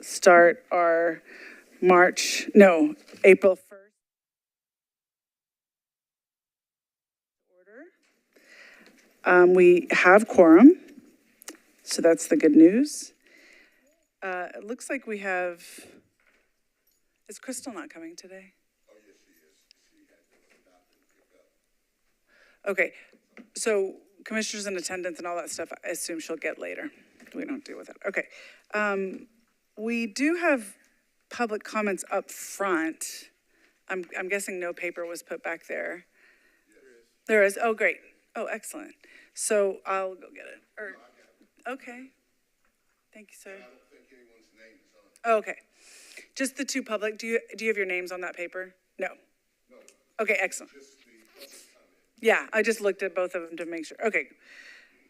start our April 1st order. We have quorum, so that's the good news. It looks like we have, is Crystal not coming today? Oh, yes, she is. She had to stop and pick up. Okay, so commissioners in attendance and all that stuff, I assume she'll get later. We don't deal with it. Okay. We do have public comments up front. I'm guessing no paper was put back there. There is. Oh, great. Oh, excellent. So I'll go get it. Okay. Thank you, sir. I don't think anyone's name is on it. Oh, okay. Just the two public. Do you have your names on that paper? No. No. Okay, excellent. Just the public comment. Yeah, I just looked at both of them to make sure. Okay.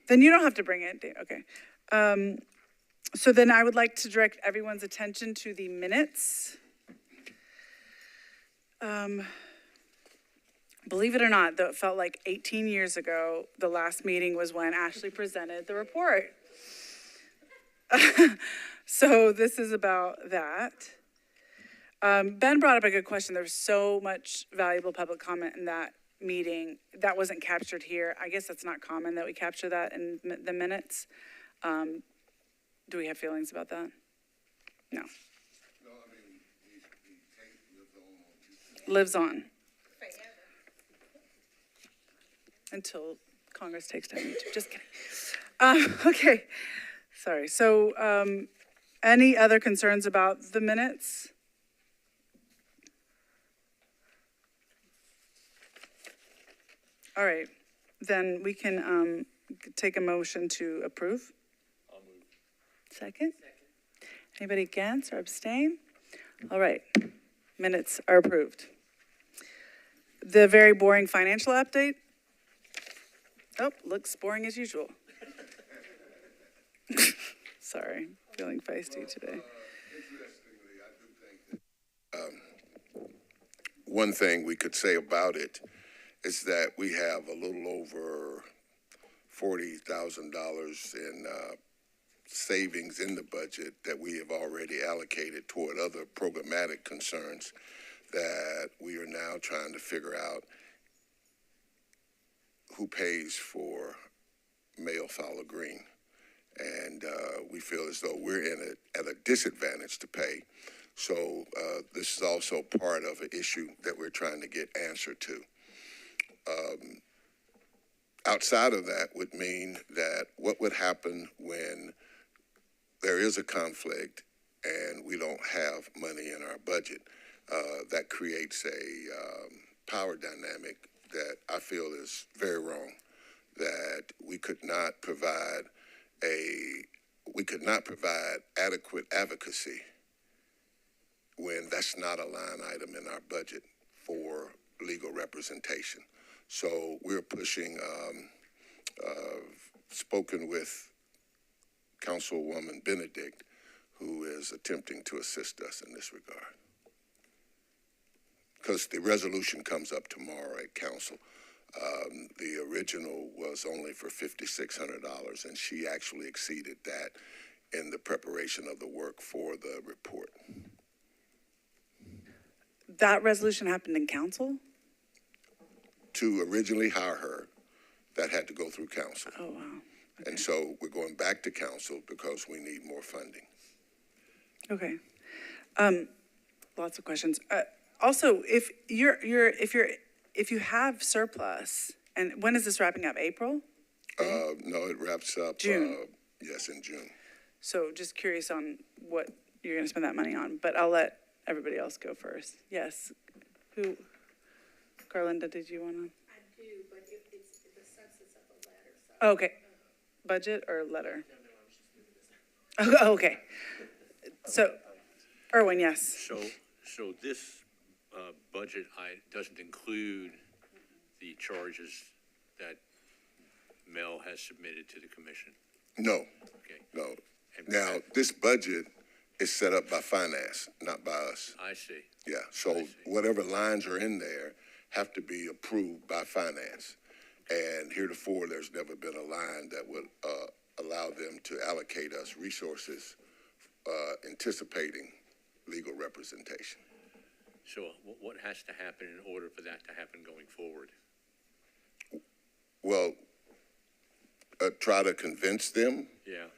Then you don't have to bring it. Okay. So then I would like to direct everyone's attention to the minutes. Believe it or not, though it felt like 18 years ago, the last meeting was when Ashley presented the report. So this is about that. Ben brought up a good question. There's so much valuable public comment in that meeting that wasn't captured here. I guess that's not common that we capture that in the minutes. Do we have feelings about that? No. No, I mean, the tape Lives on. Until Congress takes time to, just kidding. Okay, sorry. So any other concerns about the minutes? All right, then we can take a motion to approve. I'll move. Second? Anybody against or abstain? All right, minutes are approved. The very boring financial update. Oh, looks boring as usual. Sorry, feeling feisty today. Interestingly, I do think that one thing we could say about it is that we have a little over $40,000 in savings in the budget that we have already allocated toward other programmatic concerns that we are now trying to figure out who pays for mail follow green. And we feel as though we're at a disadvantage to pay. So this is also part of an issue that we're trying to get answer to. Outside of that would mean that what would happen when there is a conflict and we don't have money in our budget, that creates a power dynamic that I feel is very wrong, that we could not provide adequate advocacy when that's not a line item in our budget for legal representation. So we're pushing, spoken with Councilwoman Benedict, who is attempting to assist us in this regard. Because the resolution comes up tomorrow at council. The original was only for $5,600, and she actually exceeded that in the preparation of the work for the report. That resolution happened in council? To originally hire her, that had to go through council. Oh, wow. Okay. And so we're going back to council because we need more funding. Okay. Lots of questions. Also, if you have surplus, and when is this wrapping up? April? No, it wraps up. June. Yes, in June. So just curious on what you're going to spend that money on, but I'll let everybody else go first. Yes. Who? Carlinda, did you want to? I do, but it's the substance of the letter. So. Okay. Budget or letter? Oh, okay. So, Erwin, yes. So this budget doesn't include the charges that Mel has submitted to the commission? No. Okay. No. Now, this budget is set up by finance, not by us. I see. Yeah, so whatever lines are in there have to be approved by finance. And heretofore, there's never been a line that would allow them to allocate us resources anticipating legal representation. So what has to happen in order for that to happen going forward? Well, try to convince them. Yeah.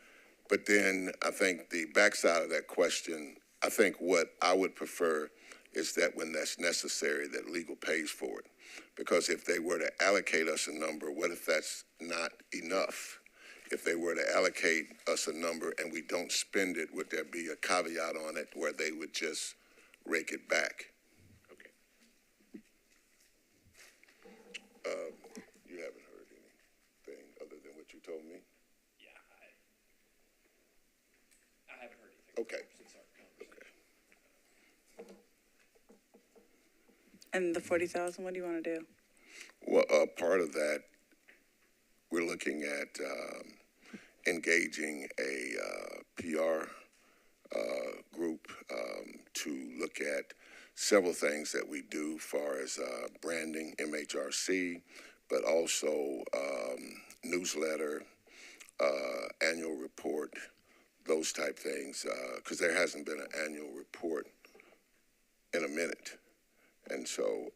But then I think the backside of that question, I think what I would prefer is that when that's necessary, that legal pays for it. Because if they were to allocate us a number, what if that's not enough? If they were to allocate us a number and we don't spend it, would there be a caveat on it where they would just rake it back? Okay. You haven't heard anything other than what you told me? Yeah, I haven't heard anything. Okay. Since our conversation. Okay. And the 40,000, what do you want to do? Well, part of that, we're looking at engaging a PR group to look at several things that we do as far as branding, MHRC, but also newsletter, annual report, those type things, because there hasn't been an annual report in a minute. And so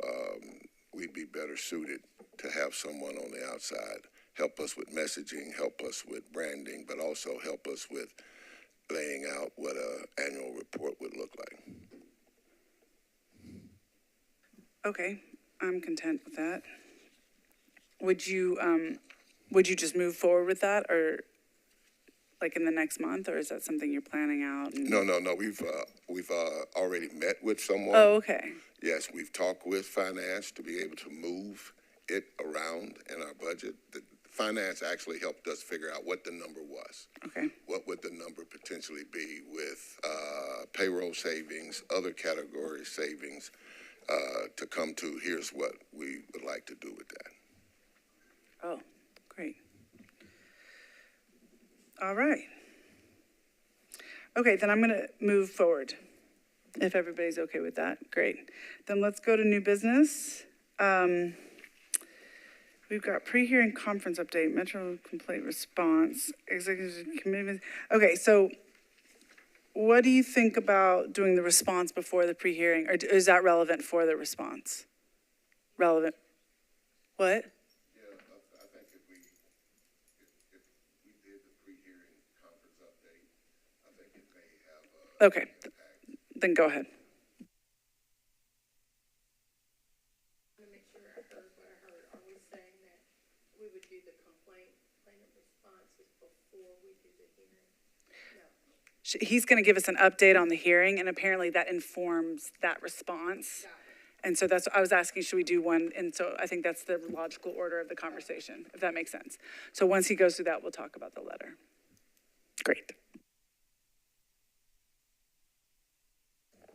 we'd be better suited to have someone on the outside help us with messaging, help us with branding, but also help us with laying out what an annual report would look like. Okay, I'm content with that. Would you just move forward with that, or like in the next month, or is that something you're planning out? No. We've already met with someone. Oh, okay. Yes, we've talked with finance to be able to move it around in our budget. The finance actually helped us figure out what the number was. Okay. What would the number potentially be with payroll savings, other category savings, to come to here's what we would like to do with that. Oh, great. All right. Okay, then I'm going to move forward. If everybody's okay with that, great. Then let's go to new business. We've got pre-hearing conference update, Metro complaint response, executive commitment. Okay, so what do you think about doing the response before the pre-hearing? Or is that relevant for the response? Relevant? What? Yeah, I think if we did the pre-hearing conference update, I think it may have Okay, then go ahead. I want to make sure I heard what I heard. Are we saying that we would do the complainant responses before we do the hearing? No. He's going to give us an update on the hearing, and apparently that informs that response. Got it. And so that's, I was asking, should we do one? And so I think that's the logical order of the conversation, if that makes sense. So once he goes through that, we'll talk about the letter. Great.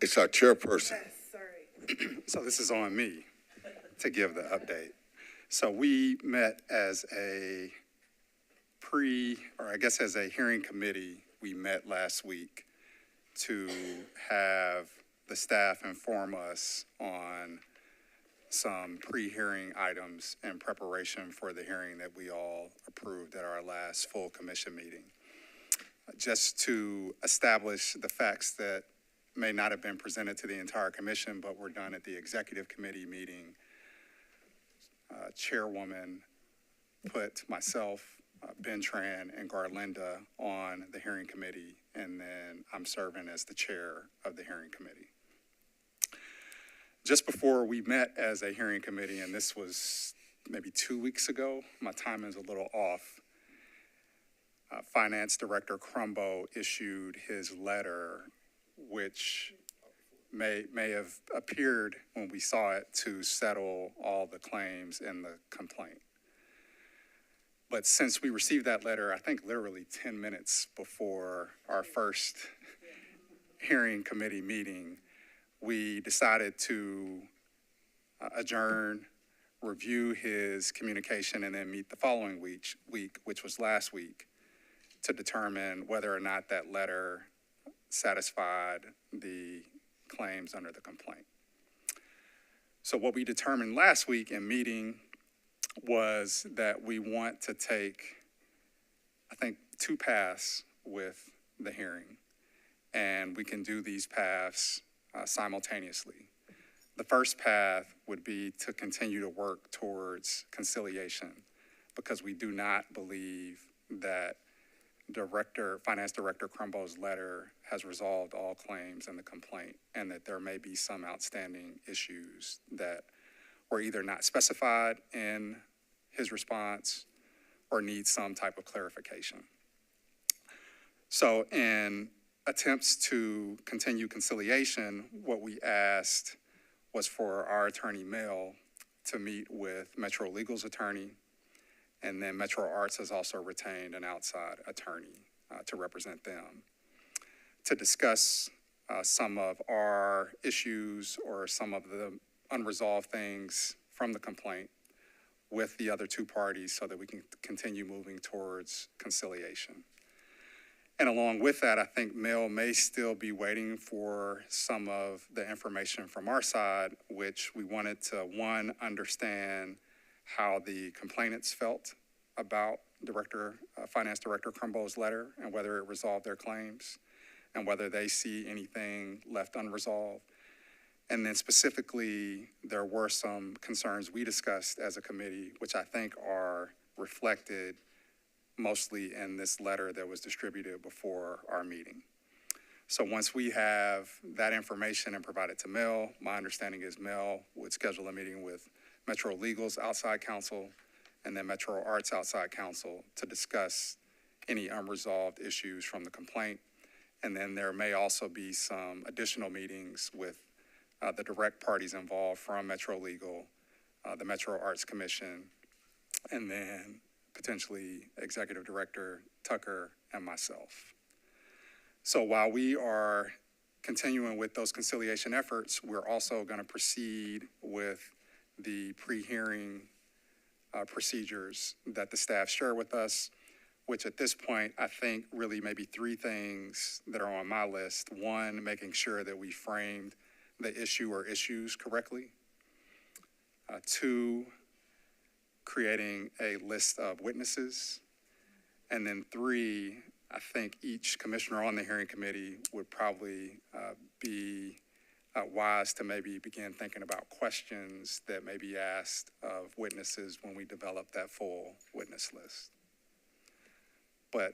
It's our chairperson. Sorry. So this is on me to give the update. So we met as a as a hearing committee, we met last week to have the staff inform us on some pre-hearing items in preparation for the hearing that we all approved at our last full commission meeting. Just to establish the facts that may not have been presented to the entire commission, but were done at the executive committee meeting. Chairwoman put myself, Ben Tran, and Garlinda on the hearing committee, and then I'm serving as the chair of the hearing committee. Just before we met as a hearing committee, and this was maybe 2 weeks ago, my timing's a little off, Finance Director Crumbo issued his letter, which may have appeared when we saw it to settle all the claims in the complaint. But since we received that letter, I think literally 10 minutes before our first hearing committee meeting, we decided to adjourn, review his communication, and then meet the following week, which was last week, to determine whether or not that letter satisfied the claims under the complaint. So what we determined last week in meeting was that we want to take, I think, 2 paths with the hearing. and we can do these paths simultaneously. The first path would be to continue to work towards conciliation, because we do not believe that Finance Director Crumbo's letter has resolved all claims in the complaint, and that there may be some outstanding issues that were either not specified in his response or need some type of clarification. So in attempts to continue conciliation, what we asked was for our attorney, Mel, to meet with Metro Legal's attorney, and then Metro Arts has also retained an outside attorney to represent them, to discuss some of our issues or some of the unresolved things from the complaint with the other two parties so that we can continue moving towards conciliation. And along with that, I think Mel may still be waiting for some of the information from our side, which we wanted to, one, understand how the complainants felt about Finance Director Crumbo's letter and whether it resolved their claims and whether they see anything left unresolved. And then specifically, there were some concerns we discussed as a committee, which I think are reflected mostly in this letter that was distributed before our meeting. So once we have that information and provide it to Mel, my understanding is Mel would schedule a meeting with Metro Legal's outside counsel and then Metro Arts outside counsel to discuss any unresolved issues from the complaint. And then there may also be some additional meetings with the direct parties involved from Metro Legal, the Metro Arts Commission, and then potentially Executive Director Tucker and myself. So while we are continuing with those conciliation efforts, we're also going to proceed with the pre-hearing procedures that the staff share with us, which at this point, I think really maybe three things that are on my list. One, making sure that we framed the issue or issues correctly. Two, creating a list of witnesses. And then three, I think each commissioner on the hearing committee would probably be wise to maybe begin thinking about questions that may be asked of witnesses when we develop that full witness list. But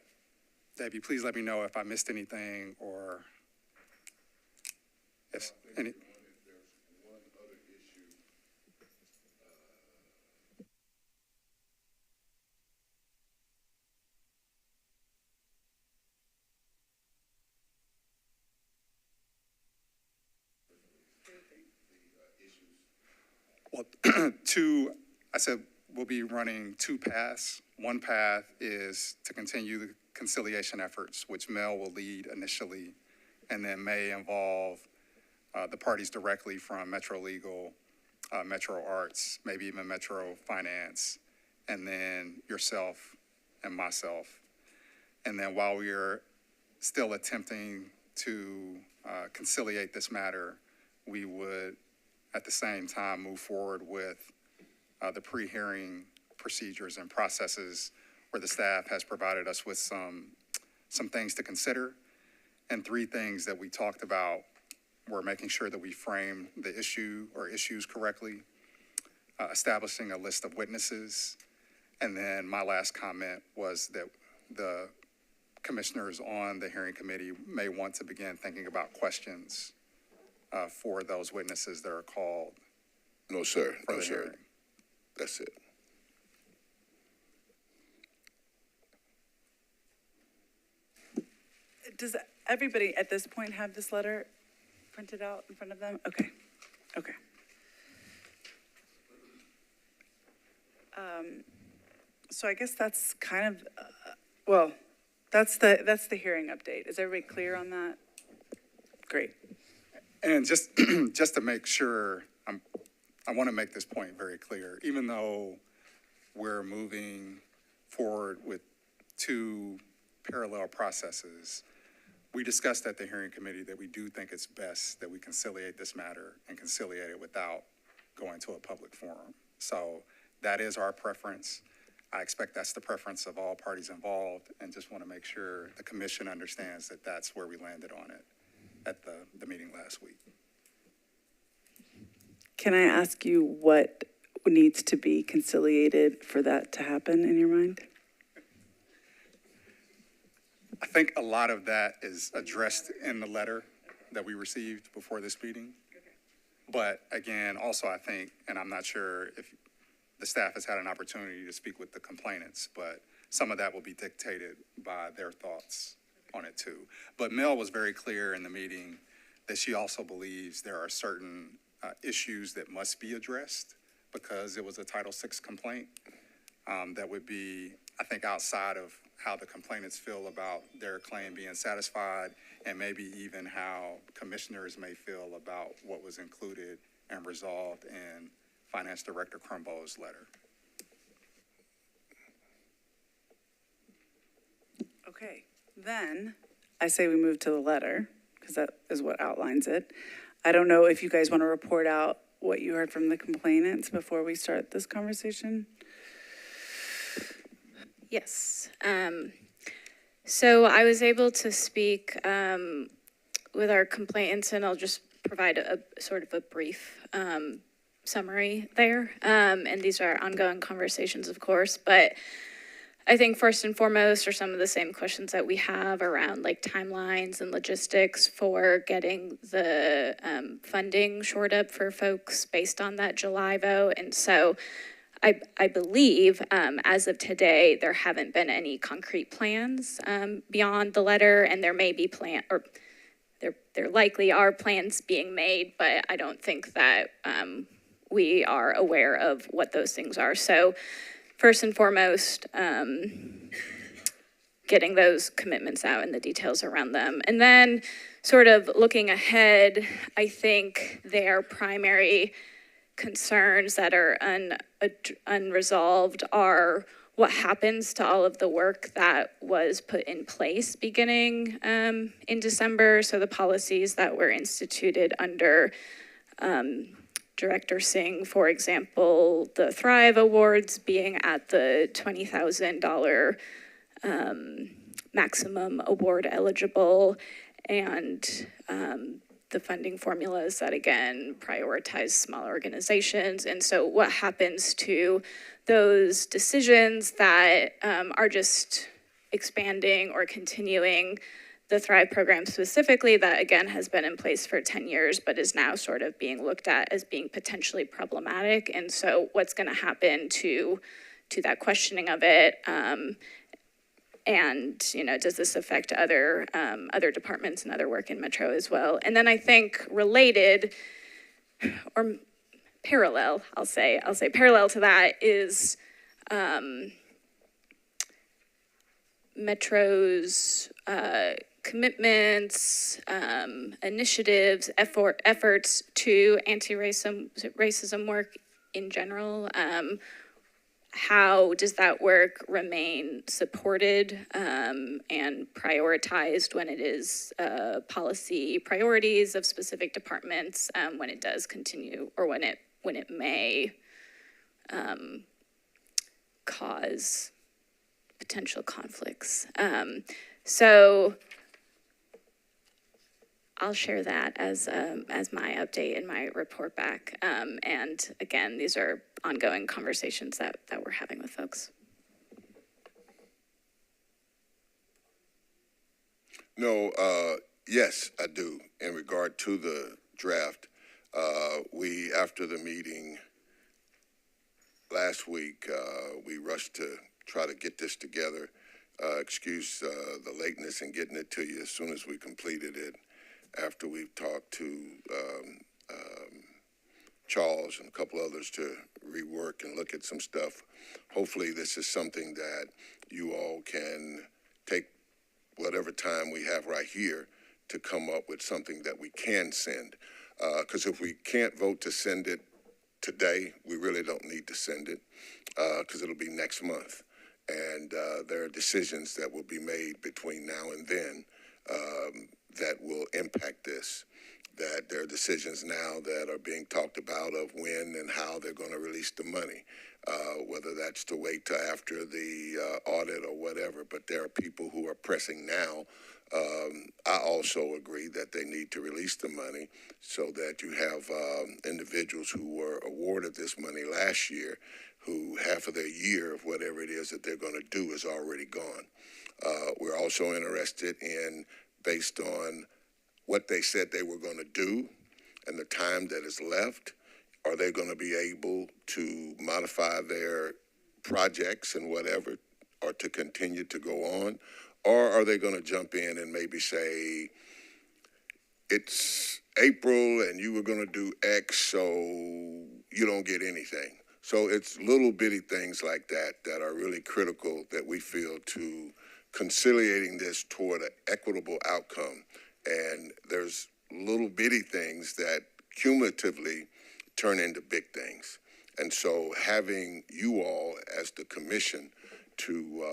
Debbie, please let me know if I missed anything or if any. Well, I said we'll be running two paths. One path is to continue the conciliation efforts, which Mel will lead initially, and then may involve the parties directly from Metro Legal, Metro Arts, maybe even Metro Finance, and then yourself and myself. And then while we are still attempting to conciliate this matter, we would at the same time move forward with the pre-hearing procedures and processes where the staff has provided us with some things to consider. And three things that we talked about were making sure that we frame the issue or issues correctly, establishing a list of witnesses, and then my last comment was that the commissioners on the hearing committee may want to begin thinking about questions for those witnesses that are called. No, sir. For No, the sir. hearing. That's it. Does everybody at this point have this letter printed out in front of them? Okay, okay. So I guess that's kind of, well, that's the hearing update. Is everybody clear on that? Great. And just just to make sure, I want to make this point very clear. Even though we're moving forward with two parallel processes, we discussed at the hearing committee that we do think it's best that we conciliate this matter and conciliate it without going to a public forum. So that is our preference. I expect that's the preference of all parties involved, and just want to make sure the commission understands that that's where we landed on it at the meeting last week. Can I ask you what needs to be conciliated for that to happen in your mind? I think a lot of that is addressed in the letter that we received before this meeting. But again, also I think, and I'm not sure if the staff has had an opportunity to speak with the complainants, but some of that will be dictated by their thoughts on it too. But Mel was very clear in the meeting that she also believes there are certain issues that must be addressed because it was a Title VI complaint that would be, I think, outside of how the complainants feel about their claim being satisfied, and maybe even how commissioners may feel about what was included and resolved in Finance Director Crumbo's letter. Okay, then I say we move to the letter, because that is what outlines it. I don't know if you guys want to report out what you heard from the complainants before we start this conversation. Yes. So I was able to speak with our complainants, and I'll just provide a sort of a brief summary there. And these are ongoing conversations, of course, but I think first and foremost are some of the same questions that we have around like timelines and logistics for getting the funding shored up for folks based on that July vote. And so I believe as of today, there haven't been any concrete plans beyond the letter, and there may be there likely are plans being made, but I don't think that we are aware of what those things are. So first and foremost, getting those commitments out and the details around them. And then sort of looking ahead, I think their primary concerns that are unresolved are what happens to all of the work that was put in place beginning in December. So the policies that were instituted under Director Singh, for example, the Thrive Awards being at the $20,000 maximum award eligible, and the funding formulas that, again, prioritize small organizations. And so what happens to those decisions that are just expanding or continuing the Thrive program specifically, that, again, has been in place for 10 years, but is now sort of being looked at as being potentially problematic. And so what's going to happen to that questioning of it? And, you know, does this affect other departments and other work in Metro as well? And then I think related or parallel, I'll say parallel to that is Metro's commitments, initiatives, efforts to anti-racism work in general. How does that work remain supported and prioritized when it is policy priorities of specific departments, when it does continue, or when it may cause potential conflicts? So I'll share that as my update in my report back. And again, these are ongoing conversations that we're having with folks. No, yes, I do. In regard to the draft, we, after the meeting last week, we rushed to try to get this together. Excuse the lateness in getting it to you as soon as we completed it, after we've talked to Charles and a couple others to rework and look at some stuff. Hopefully this is something that you all can take whatever time we have right here to come up with something that we can send. Because if we can't vote to send it today, we really don't need to send it, because it'll be next month. And there are decisions that will be made between now and then that will impact this. that there are decisions now that are being talked about of when and how they're going to release the money, whether that's to wait till after the audit or whatever. But there are people who are pressing now. I also agree that they need to release the money so that you have individuals who were awarded this money last year who half of their year of whatever it is that they're going to do is already gone. We're also interested in, based on what they said they were going to do and the time that is left, are they going to be able to modify their projects and whatever, or to continue to go on? Or are they going to jump in and maybe say, it's April and you were going to do X, so you don't get anything? So it's little bitty things like that that are really critical that we feel to conciliating this toward an equitable outcome. And there's little bitty things that cumulatively turn into big things. And so having you all as the commission to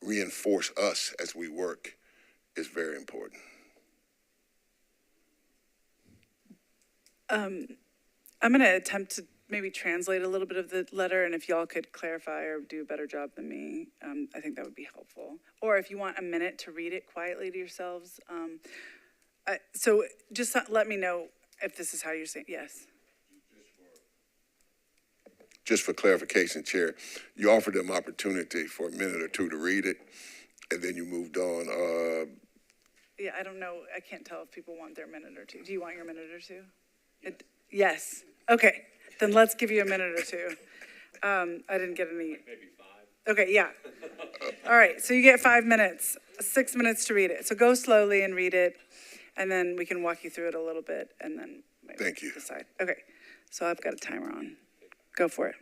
reinforce us as we work is very important. I'm going to attempt to maybe translate a little bit of the letter, and if y'all could clarify or do a better job than me, I think that would be helpful. Or if you want a minute to read it quietly to yourselves. So just let me know if this is how you're saying, yes. Just for clarification, Chair, you offered them opportunity for a minute or two to read it, and then you moved on. Yeah, I don't know. I can't tell if people want their minute or two. Do you want your minute or two? Yes. Okay. Then let's give you a minute or two. I didn't get any. Maybe 5. Okay, yeah. All right, so you get 5 minutes, 6 minutes to read it. So go slowly and read it, and then we can walk you through it a little bit, and then maybe Thank you. decide. Okay, so I've got a timer on. Go for it.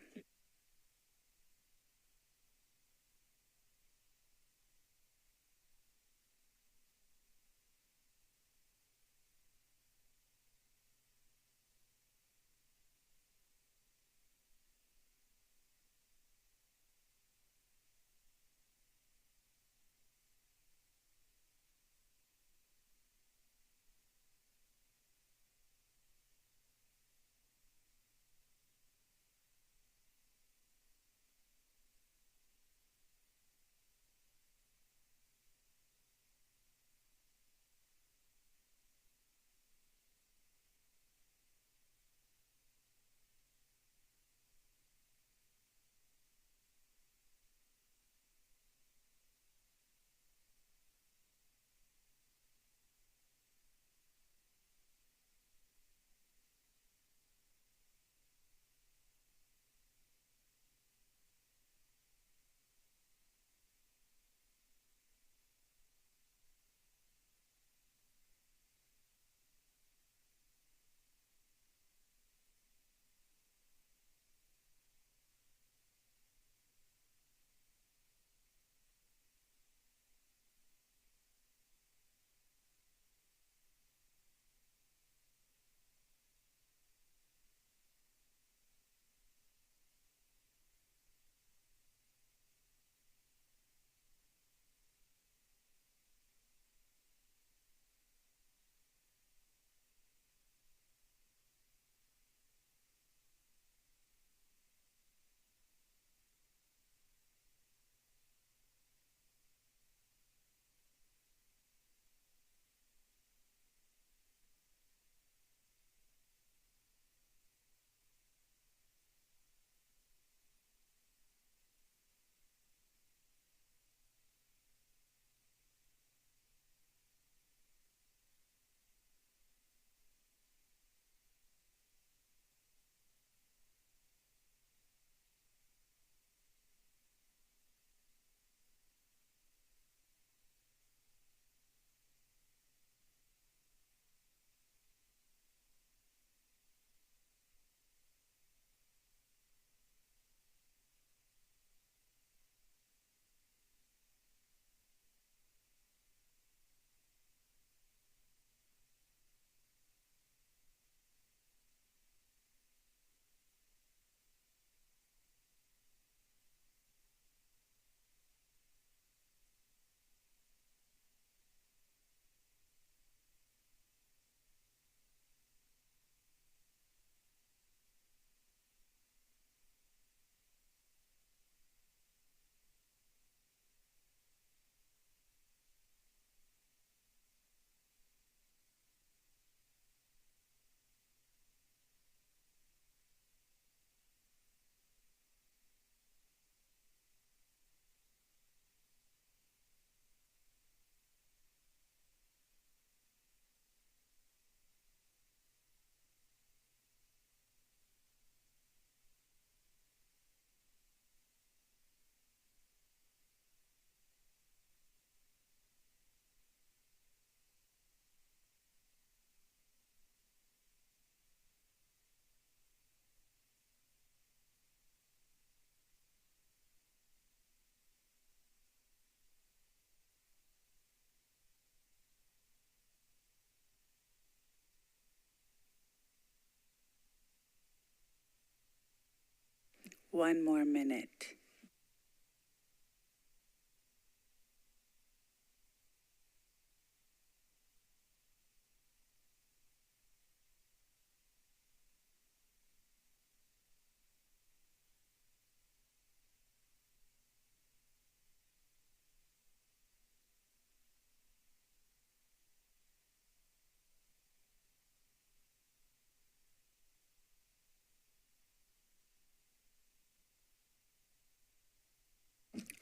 one more minute.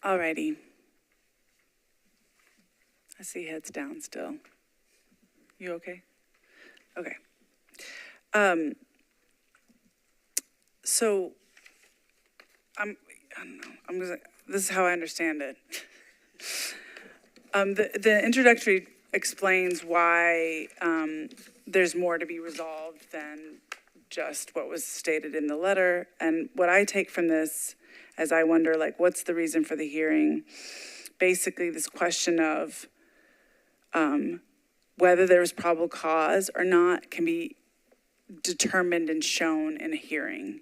Alrighty. I see heads down still. You okay? Okay. So I don't know, this is how I understand it. The introductory explains why, there's more to be resolved than just what was stated in the letter. And what I take from this, as I wonder, like, what's the reason for the hearing? Basically, this question of, whether there was probable cause or not can be determined and shown in a hearing.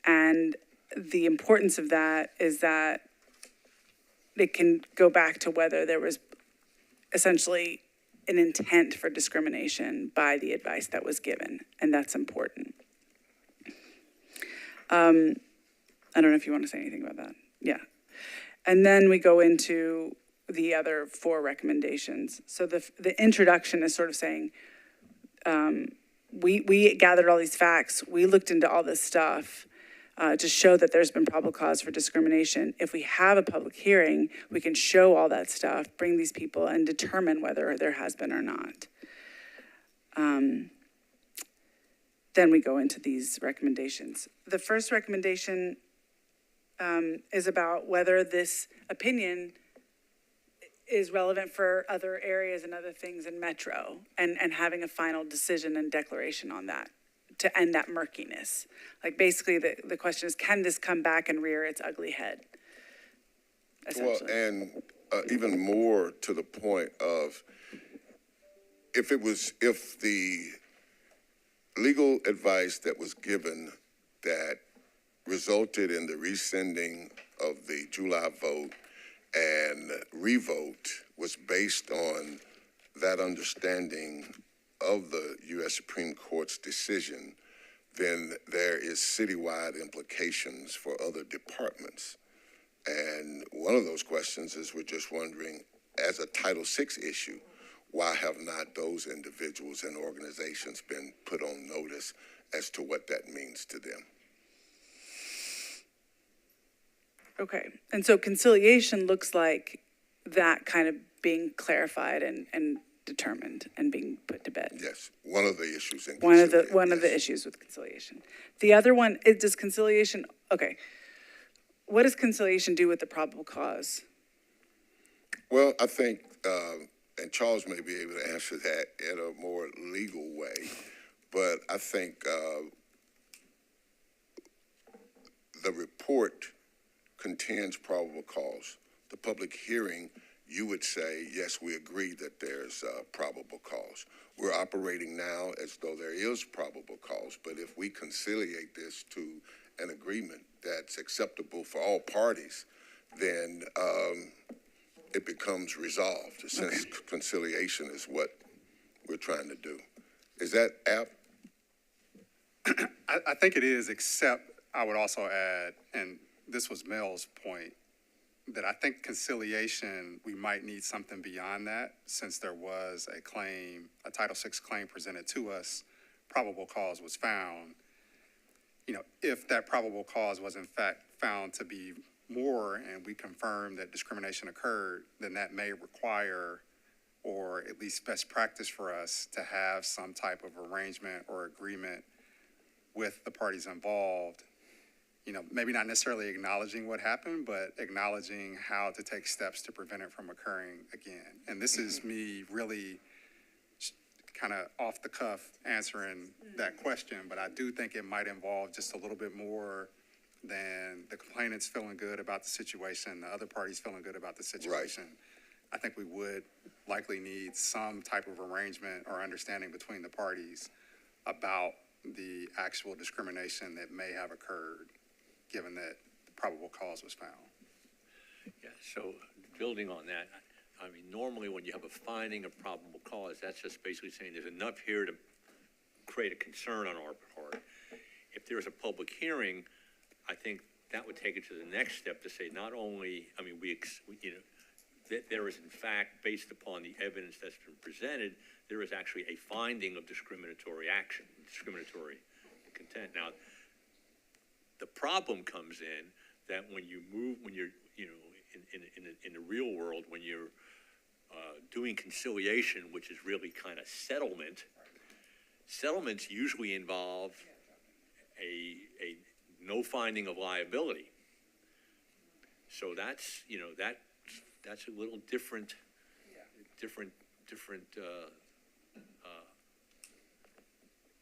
And the importance of that is that it can go back to whether there was essentially an intent for discrimination by the advice that was given, and that's important. I don't know if you want to say anything about that. Yeah. And then we go into the other 4 recommendations. So the introduction is sort of saying, we gathered all these facts, we looked into all this stuff to show that there's been probable cause for discrimination. If we have a public hearing, we can show all that stuff, bring these people, and determine whether there has been or not. Then we go into these recommendations. The first recommendation is about whether this opinion is relevant for other areas and other things in Metro, and having a final decision and declaration on that to end that murkiness. Like, basically, the question is, can this come back and rear its ugly head? Well, and even more to the point of, if the legal advice that was given that resulted in the rescinding of the July vote and revote was based on that understanding of the U.S. Supreme Court's decision, then there is citywide implications for other departments. And one of those questions is, we're just wondering, as a Title VI issue, why have not those individuals and organizations been put on notice as to what that means to them? Okay, and so conciliation looks like that kind of being clarified and determined and being put to bed. Yes, one of the issues in One of conciliation, the yes. issues with conciliation. The other one, does conciliation, okay, what does conciliation do with the probable cause? Well, I think, and Charles may be able to answer that in a more legal way, but I think the report contains probable cause. The public hearing, you would say, yes, we agree that there's probable cause. We're operating now as though there is probable cause, but if we conciliate this to an agreement that's acceptable for all parties, then it becomes resolved, since conciliation is what we're trying to do. Is that apt? I think it is, except I would also add, and this was Mel's point, that I think conciliation, we might need something beyond that, since there was a claim, a Title VI claim presented to us, probable cause was found. You know, if that probable cause was in fact found to be more, and we confirm that discrimination occurred, then that may require, or at least best practice for us, to have some type of arrangement or agreement with the parties involved. You know, maybe not necessarily acknowledging what happened, but acknowledging how to take steps to prevent it from occurring again. And this is me really kind of off the cuff answering that question, but I do think it might involve just a little bit more than the complainants feeling good about the situation, the other parties feeling good about the situation. Right. I think we would likely need some type of arrangement or understanding between the parties about the actual discrimination that may have occurred. given that probable cause was found. Yeah, so building on that, I mean, normally when you have a finding of probable cause, that's just basically saying there's enough here to create a concern on our part. If there's a public hearing, I think that would take it to the next step to say not only, I mean, that there is in fact, based upon the evidence that's been presented, there is actually a finding of discriminatory action, discriminatory content. Now, the problem comes in that when you're, in the real world, when you're doing conciliation, which is really kind of settlement, settlements usually involve a no finding of liability. So that's, that's a little different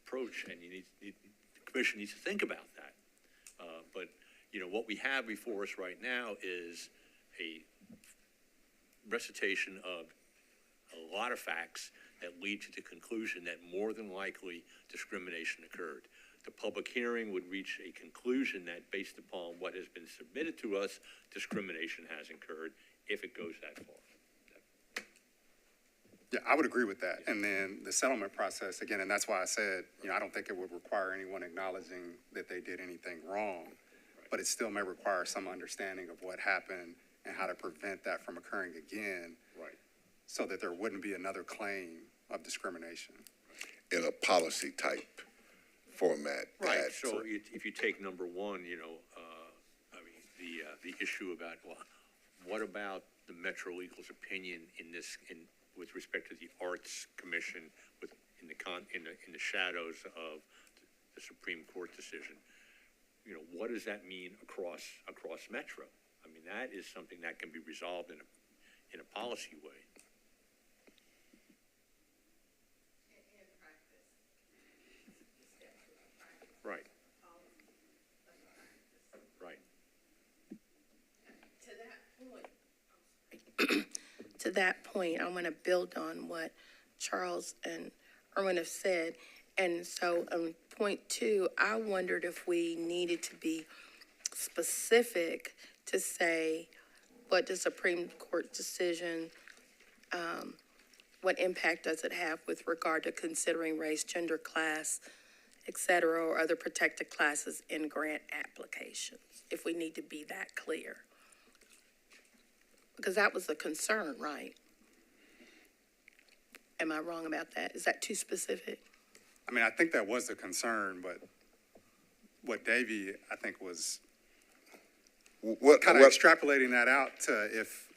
approach, and the commission needs to think about that. But what we have before us right now is a recitation of a lot of facts that lead to the conclusion that more than likely discrimination occurred. The public hearing would reach a conclusion that based upon what has been submitted to us, discrimination has occurred if it goes that far. Yeah, I would agree with that. And then the settlement process, again, and that's why I said, I don't think it would require anyone acknowledging that they did anything wrong, but it still may require some understanding of what happened and how to prevent that from occurring again. Right. So that there wouldn't be another claim of discrimination. In a policy type format. Right, so if you take number one, the issue about, well, what about the Metro Legal's opinion with respect to the Arts Commission in the shadows of the Supreme Court decision? What does that mean across Metro? I mean, that is something that can be resolved in a policy way. Right. Right. To that point, I want to build on what Charles and Erwin have said. And so on point two, I wondered if we needed to be specific to say what the Supreme Court decision, what impact does it have with regard to considering race, gender, class, et cetera, or other protected classes in grant applications, if we need to be that clear. Because that was the concern, right? Am I wrong about that? Is that too specific? I mean, I think that was the concern, but what Davey, I think, was kind of extrapolating that out to if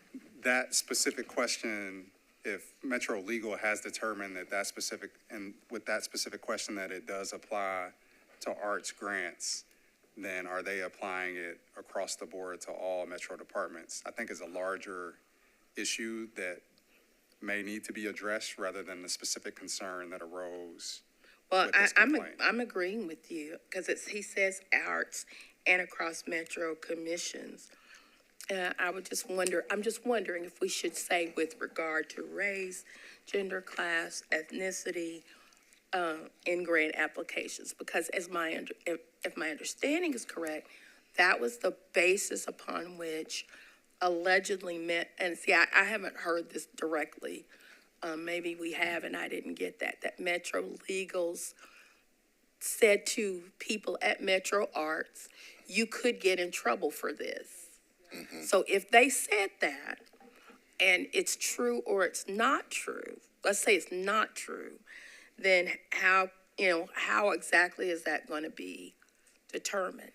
that specific question, if Metro Legal has determined that specific, and with that specific question that it does apply to arts grants, then are they applying it across the board to all Metro departments? I think is a larger issue that may need to be addressed rather than the specific concern that arose. Well, I'm agreeing with you because he says arts and across Metro commissions. I would just wonder, I'm just wondering if we should say with regard to race, gender, class, ethnicity, in grant applications, because if my understanding is correct, that was the basis upon which allegedly and see, I haven't heard this directly. Maybe we have, and I didn't get that Metro Legals said to people at Metro Arts, you could get in trouble for this. Mm-hmm. So if they said that, and it's true or it's not true, let's say it's not true, then how exactly is that going to be determined?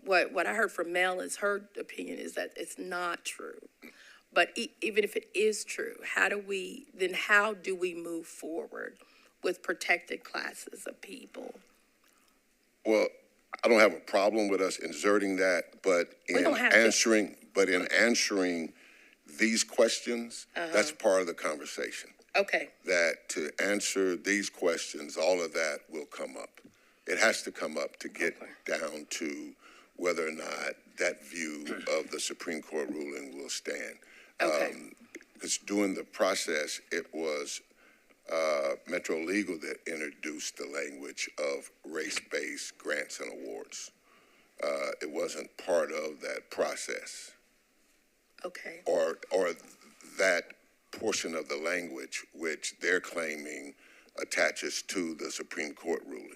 What I heard from Mel is her opinion is that it's not true. But even if it is true, how do we move forward with protected classes of people? Well, I don't have a problem with us inserting that, but in answering these questions, that's part of the conversation. Okay. That to answer these questions, all of that will come up. It has to come up to get down to whether or not that view of the Supreme Court ruling will stand. Okay. Because during the process, it was Metro Legal that introduced the language of race-based grants and awards. it wasn't part of that process, Okay, or that portion of the language which they're claiming attaches to the Supreme Court ruling.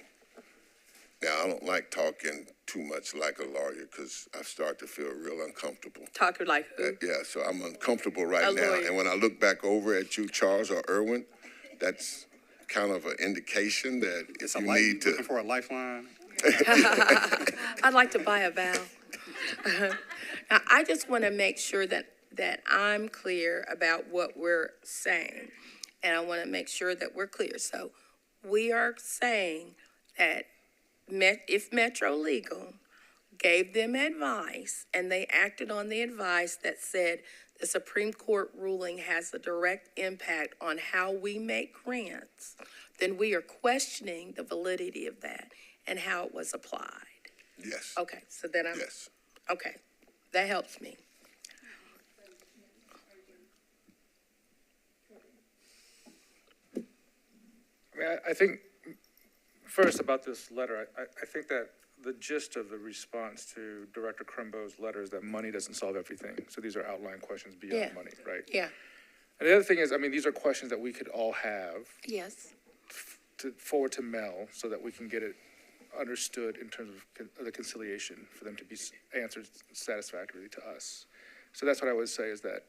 Now, I don't like talking too much like a lawyer because I start to feel real uncomfortable. talking like who? Yeah, so I'm uncomfortable right A now. lawyer. And when I look back over at you, Charles or Irwin, that's kind of an indication that if you need to. Looking for a lifeline? I'd like to buy a vow. Now, I just want to make sure that I'm clear about what we're saying. And I want to make sure that we're clear. So we are saying that if Metro Legal gave them advice and they acted on the advice that said the Supreme Court ruling has a direct impact on how we make grants, then we are questioning the validity of that and how it was applied. Yes. Okay, so then Yes. okay, that helps me. I mean, I think, first about this letter, I think that the gist of the response to Director Crumbo's letter is that money doesn't solve everything. So these are outline questions Yeah. beyond money, right? Yeah, And the other thing is, I mean, these are questions that we could all have yes, to forward to Mel so that we can get it understood in terms of the conciliation for them to be answered satisfactorily to us. So that's what I would say is that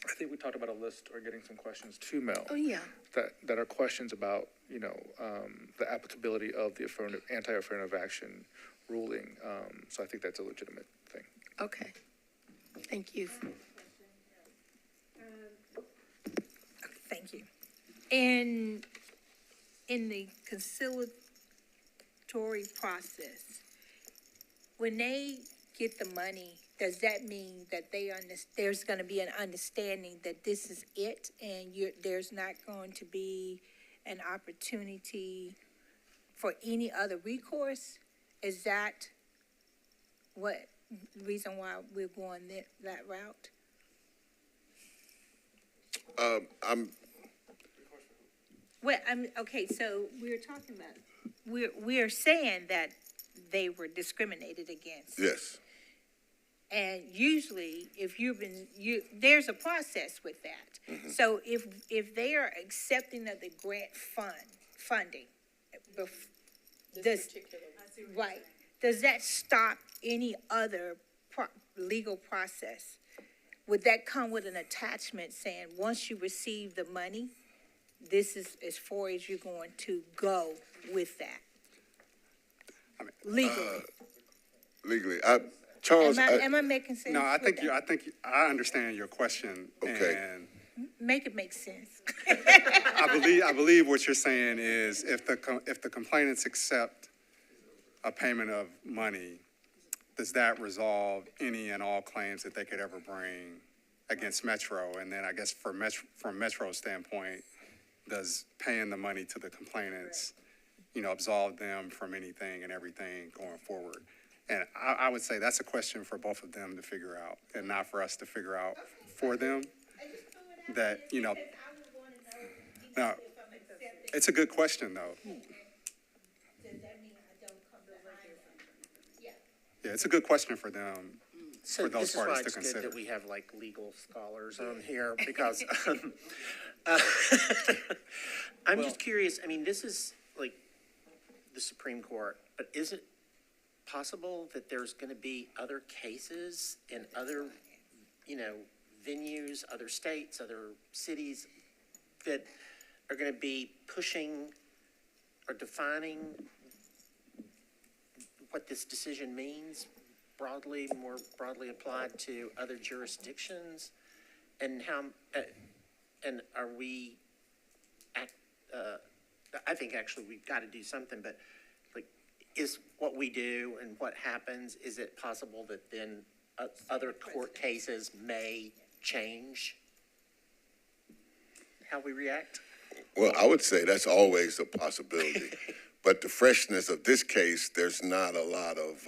I think we talked about a list or getting some questions to Mel. oh, yeah, That are questions about, the applicability of the anti-affirmative action ruling. So I think that's a legitimate thing. okay. Thank you. Thank you. In the conciliatory process, when they get the money, does that mean that there's going to be an understanding that this is it and there's not going to be an opportunity for any other recourse? Is that what reason why we're going that route? Well, okay, so we're talking about, we're saying that they were discriminated against. Yes. And usually, if there's a process with that. So if they are accepting of the grant funding, right, does that stop any other legal process? Would that come with an attachment saying, once you receive the money, this is as far as you're going to go with that? Legally. Legally, Charles. Am I making sense? No, I with think that? I understand your question. Okay. And Make it make sense. I believe what you're saying is if the complainants accept a payment of money, does that resolve any and all claims that they could ever bring against Metro? And then I guess from Metro's standpoint, does paying the money to the complainants, absolve them from anything and everything going forward? And I would say that's a question for both of them to figure out and not for us to figure out for them. That, no, it's a good question though. Yeah, it's a good question for them, So for those this is why parties to it's good consider. that we have like legal scholars on here because I'm just curious. I mean, this is like the Supreme Court, but is it possible that there's going to be other cases in other, venues, other states, other cities that are going to be pushing or defining what this decision means more broadly applied to other jurisdictions? And how, and are we, I think actually we've got to do something, but like, is what we do and what happens, is it possible that then other court cases may change how we react? Well, I would say that's always a possibility. But the freshness of this case, there's not a lot of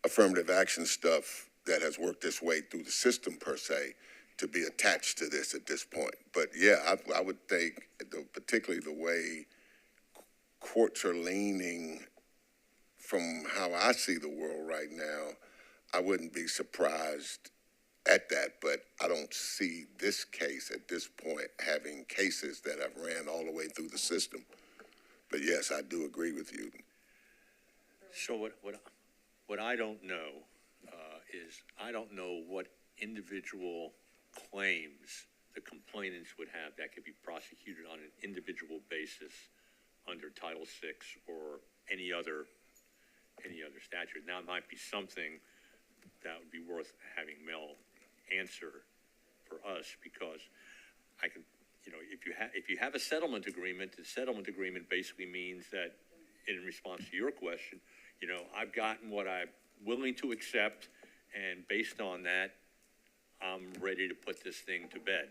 affirmative action stuff that has worked its way through the system per se to be attached to this at this point. But yeah, I would think, particularly the way courts are leaning from how I see the world right now, I wouldn't be surprised at that, but I don't see this case at this point having cases that have ran all the way through the system. But yes, I do agree with you. So what I don't know is I don't know what individual claims the complainants would have that could be prosecuted on an individual basis under Title VI or any other statute. Now, it might be something that would be worth having Mel answer for us, because I can, if you have a settlement agreement, the settlement agreement basically means that, in response to your question, I've gotten what I'm willing to accept, and based on that, I'm ready to put this thing to bed.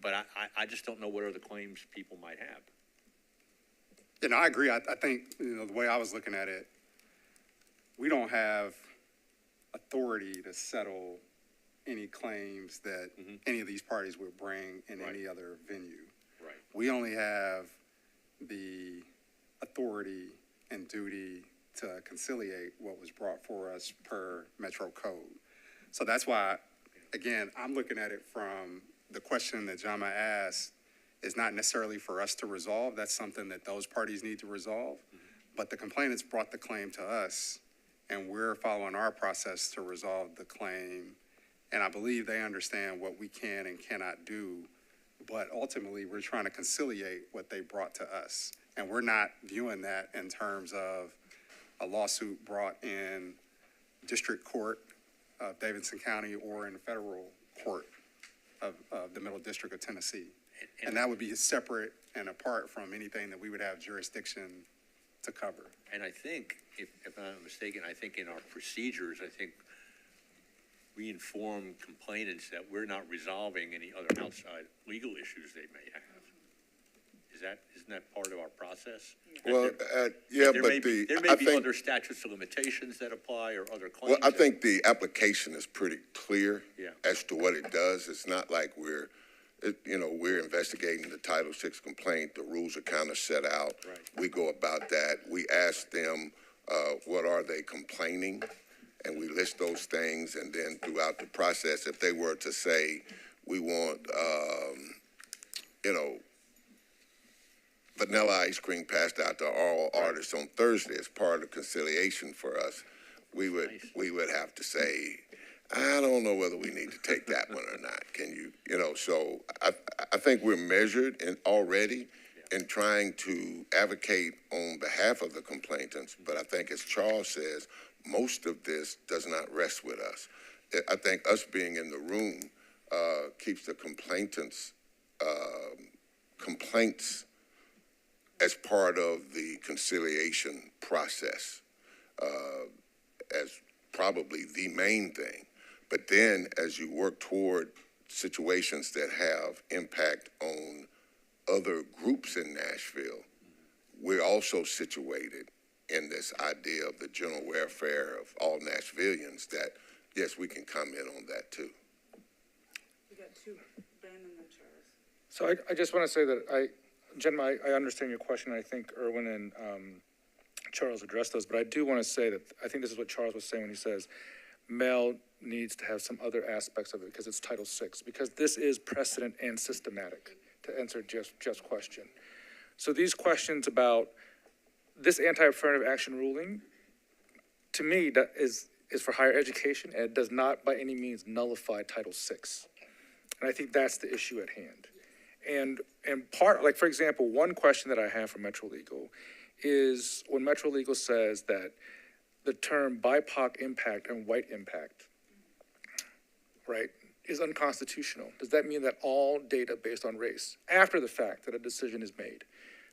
But I just don't know what other claims people might have. I agree. I think, the way I was looking at it, we don't have authority to settle any claims that any of these parties would bring in any other venue. Right. We only have the authority and duty to conciliate what was brought for us per Metro Code. So that's why, again, I'm looking at it from the question that Jama asked is not necessarily for us to resolve. That's something that those parties need to resolve. But the complainants brought the claim to us, and we're following our process to resolve the claim. And I believe they understand what we can and cannot do. But ultimately, we're trying to conciliate what they brought to us. And we're not viewing that in terms of a lawsuit brought in district court of Davidson County or in federal court of the Middle District of Tennessee. And that would be separate and apart from anything that we would have jurisdiction to cover. And I think, if I'm not mistaken, I think in our procedures, we inform complainants that we're not resolving any other outside legal issues they may have. Isn't that part of our process? Well, There may be other statutes of limitations that apply or other claims. Well, I think the application is pretty clear Yeah. as to what it does. It's not like we're investigating the Title VI complaint. The rules are kind of set out. Right. We go about that. We ask them, what are they complaining? And we list those things. And then throughout the process, if they were to say, we want, vanilla ice cream passed out to all artists on Thursday as part of conciliation for us, we would have to say, I don't know whether we need to take that one or not. Can you, so I think we're measured already in trying to advocate on behalf of the complainants. But I think, as Charles says, most of this does not rest with us. I think us being in the room keeps the complainants' complaints as part of the conciliation process as probably the main thing. But then as you work toward situations that have impact on other groups in Nashville, we're also situated in this idea of the general welfare of all Nashvillians that, yes, we can comment on that too. We got two, Ben and then Charles. So I just want to say that Jen, I understand your question. I think Erwin and Charles addressed those, but I do want to say that I think this is what Charles was saying when he says Mel needs to have some other aspects of it because it's Title VI, because this is precedent and systematic, to answer Jeff's question. So these questions about this anti-affirmative action ruling, to me, that is for higher education, and it does not by any means nullify Title VI. And I think that's the issue at hand. And part, like, for example, one question that I have for Metro Legal is when Metro Legal says that the term BIPOC impact and white impact, right, is unconstitutional. Does that mean that all data based on race, after the fact that a decision is made,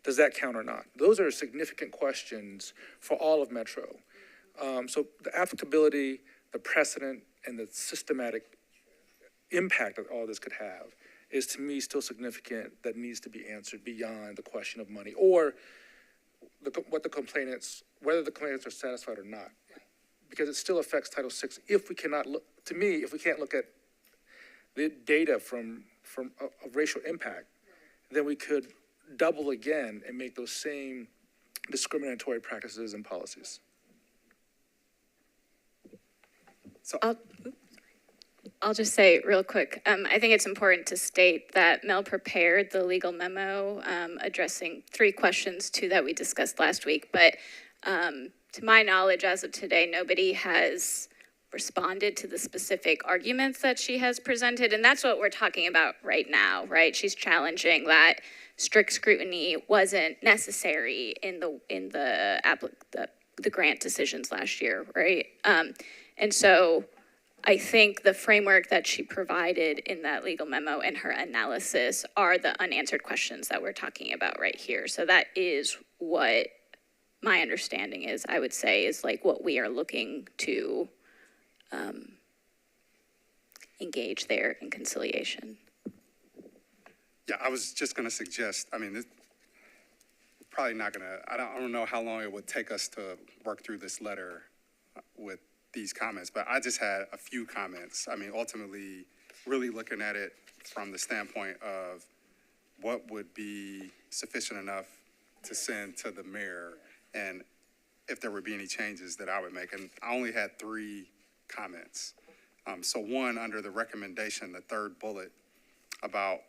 does that count or not? Those are significant questions for all of Metro. So the applicability, the precedent, and the systematic impact that all this could have is, to me, still significant, that needs to be answered beyond the question of money or whether the complainants are satisfied or not, because it still affects Title VI. If we cannot look, to me, if we can't look at the data from a racial impact, then we could double again and make those same discriminatory practices and policies. I'll just say real quick, I think it's important to state that Mel prepared the legal memo addressing 3 questions, 2 that we discussed last week. But to my knowledge, as of today, nobody has responded to the specific arguments that she has presented. And that's what we're talking about right now, right? She's challenging that strict scrutiny wasn't necessary in the grant decisions last year, right? And so I think the framework that she provided in that legal memo and her analysis are the unanswered questions that we're talking about right here. So that is what my understanding is, I would say, is like what we are looking to engage there in conciliation. Yeah, I was just going to suggest, I mean, this probably not going to, I don't know how long it would take us to work through this letter with these comments, but I just had a few comments. I mean, ultimately, really looking at it from the standpoint of what would be sufficient enough to send to the mayor, and if there would be any changes that I would make. And I only had 3 comments. So one, under the recommendation, the 3rd bullet about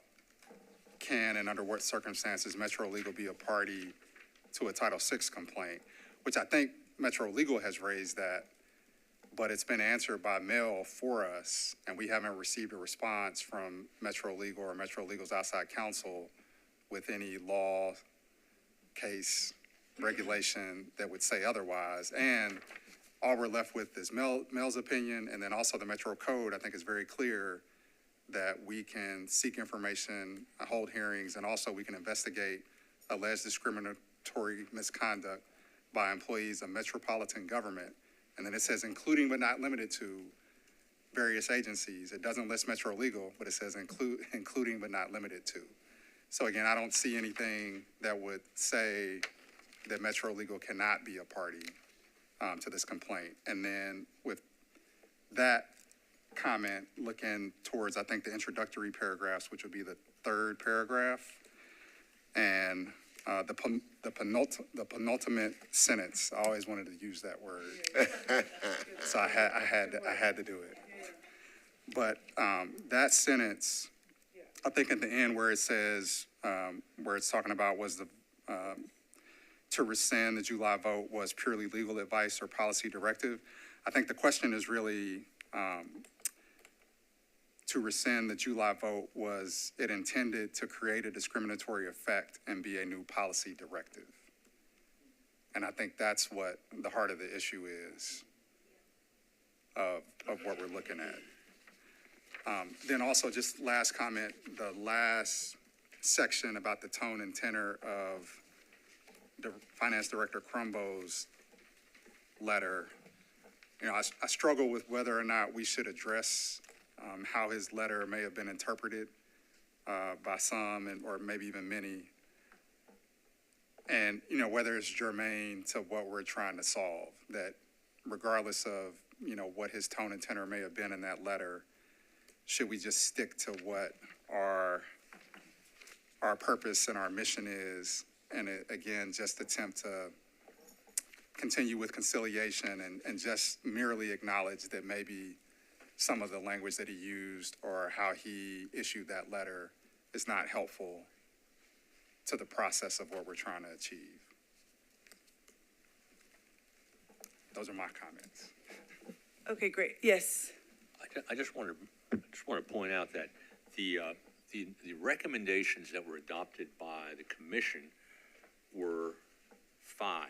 can and under what circumstances Metro Legal be a party to a Title VI complaint, which I think Metro Legal has raised that, but it's been answered by mail for us, and we haven't received a response from Metro Legal or Metro Legal's outside counsel with any law, case, regulation that would say otherwise. And all we're left with is Mel's opinion, and then also the Metro Code, I think, is very clear that we can seek information, hold hearings, and also we can investigate alleged discriminatory misconduct by employees of metropolitan government. And then it says including but not limited to various agencies. It doesn't list Metro Legal, but it says including but not limited to. So again, I don't see anything that would say that Metro Legal cannot be a party to this complaint. And then with that comment, looking towards, I think, the introductory paragraphs, which would be the 3rd paragraph, and the penultimate sentence. I always wanted to use that word, so I had to do it. But that sentence, I think at the end where it says, where it's talking about was the to rescind the July vote was purely legal advice or policy directive. I think the question is really to rescind the July vote, was it intended to create a discriminatory effect and be a new policy directive? And I think that's what the heart of the issue is of what we're looking at. Then also, just last comment, the last section about the tone and tenor of the Finance Director Crumbo's letter. You know, I struggle with whether or not we should address how his letter may have been interpreted by some or maybe even many. And, you know, whether it's germane to what we're trying to solve, that regardless of, you know, what his tone and tenor may have been in that letter, should we just stick to what our purpose and our mission is, and again, just attempt to continue with conciliation and just merely acknowledge that maybe some of the language that he used or how he issued that letter is not helpful to the process of what we're trying to achieve. Those are my comments. Okay, great. Yes. I just want to point out that the recommendations that were adopted by the commission were 5.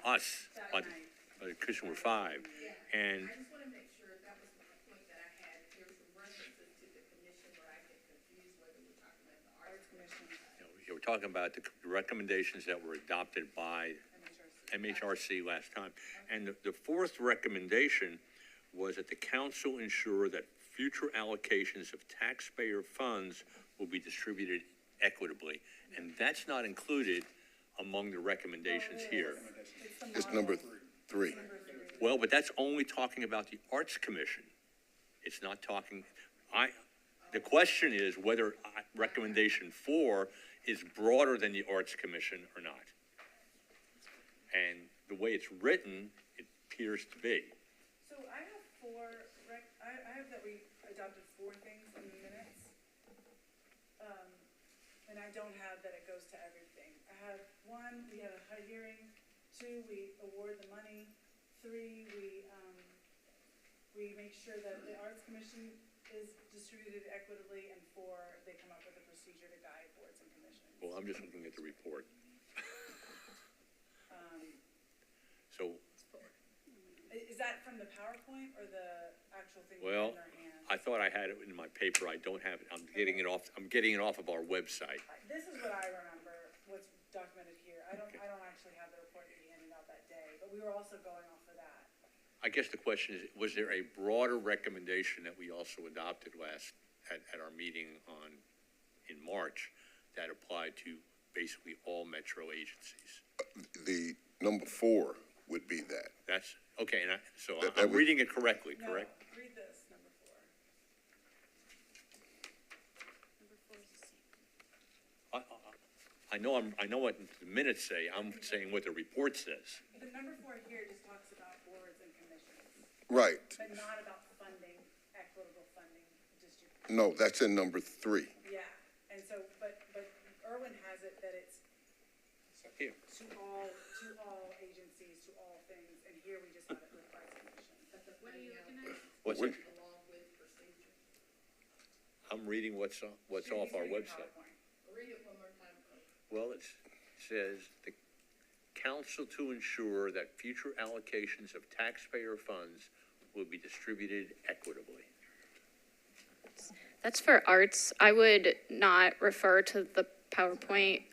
Us, by the commission were 5. And I just want to make sure that was the point that I had. There was some references to the commission where I get confused whether we're talking about the Arts Commission. you know, we're talking about the recommendations that were adopted by MHRC last time. And the 4th recommendation was that the council ensure that future allocations of taxpayer funds will be distributed equitably. And that's not included among the recommendations here. It's number 3. Well, but that's only talking about the Arts Commission. It's not talking, The question is whether recommendation 4 is broader than the Arts Commission or not. And the way it's written, it appears to be. So I have I have that we adopted 4 things in the minutes. And I don't have that it goes to everything. I have 1, we have a hearing, 2, we award the money, 3, we make sure that the Arts Commission is distributed equitably, and 4, they come up with a procedure to guide boards and commissions. Well, I'm just looking at the report. So, Is that from the PowerPoint or the actual thing we well, have in our hands? I thought I had it in my paper. I don't have it. I'm getting it off of our website. This is what I remember, what's documented here. I don't actually have the report that he handed out that day, but we were also going off of that. I guess the question is, was there a broader recommendation that we also adopted at our meeting in March that applied to basically all metro agencies? The number 4 would be that. That's, okay, and so That I'm would- reading it correctly, correct? No, read this, number 4. Number 4 is the same. I know what the minutes say. I'm saying what the report says. The number 4 here just talks about boards and commissions, Right. but not about funding, equitable funding distribution. No, that's in number 3. Yeah, and so, but Irwin has it that it's Here. to all agencies, to all things, and here we just have it with Arts Commission. What are you looking at? What's Which- it? Along with procedures. I'm reading what's off our website. Read it one more time. Well, it says the council to ensure that future allocations of taxpayer funds will be distributed equitably. That's for arts. I would not refer to the PowerPoint.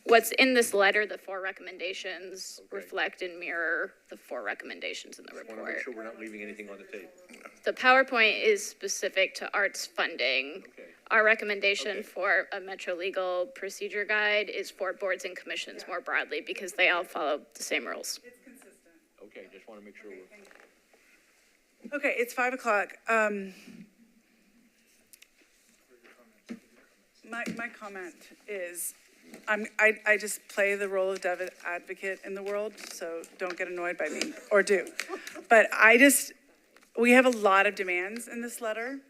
What's in this letter, the 4 recommendations Okay. reflect and mirror the 4 recommendations in the Want to make report. sure we're not leaving anything on the table. The PowerPoint is specific to arts funding. Okay. Our recommendation Okay. for a Metro Legal procedure guide is for boards and commissions more broadly because they all follow the same rules. It's consistent. Okay, just want to make sure we're. Okay, it's 5:00. My comment is, I just play the role of devil advocate in the world, so don't get annoyed by me, or do. But we have a lot of demands in this letter.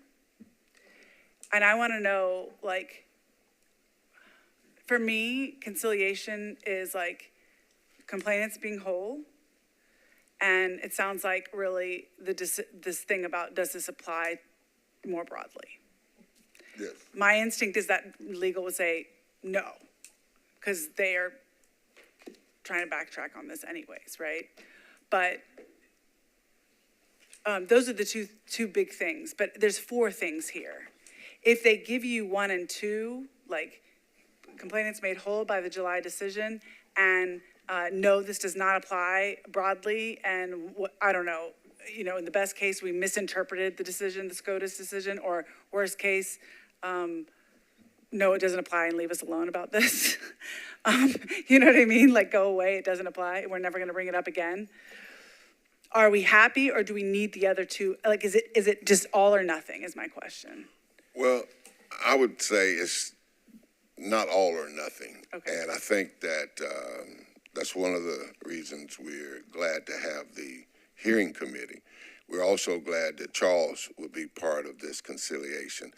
And I want to know, like, for me, conciliation is like complainants being whole. And it sounds like really this thing about, does this apply more broadly? Yes. My instinct is that legal would say no, because they are trying to backtrack on this anyways, right? But those are the two big things, but there's 4 things here. If they give you 1 and 2, like complainants made whole by the July decision, and no, this does not apply broadly, and I don't know, in the best case, we misinterpreted the decision, the SCOTUS decision, or worst case, no, it doesn't apply and leave us alone about this. You know what I mean? Like, go away, it doesn't apply, we're never gonna bring it up again. Are we happy, or do we need the other 2? Like, is it just all or nothing is my question. Well, I would say it's not all or nothing. Okay. And I think that that's one of the reasons we're glad to have the hearing committee. We're also glad that Charles will be part of this conciliation.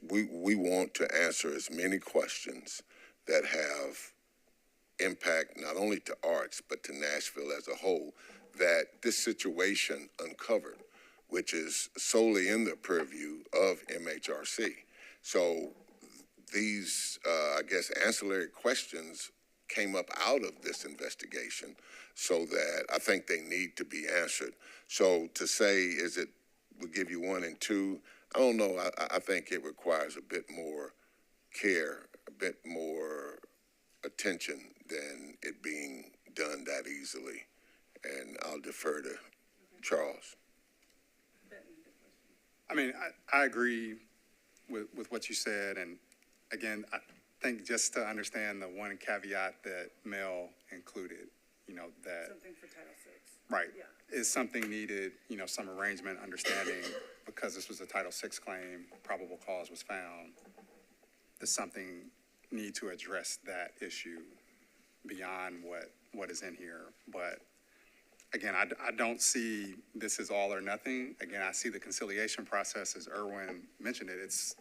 We want to answer as many questions that have impact not only to arts, but to Nashville as a whole, that this situation uncovered, which is solely in the purview of MHRC. So these, I guess, ancillary questions came up out of this investigation, so that I think they need to be answered. So to say, we'll give you 1 and 2, I don't know. I think it requires a bit more care, a bit more attention than it being done that easily. And I'll defer to Charles. I mean, I agree with what you said, and again, I think just to understand the one caveat that Mel included, that, Something for Title VI. right, Yeah. is something needed, some arrangement, understanding, because this was a Title VI claim, probable cause was found, does something need to address that issue beyond what is in here? But again, I don't see this as all or nothing. Again, I see the conciliation process, as Erwin mentioned it, it's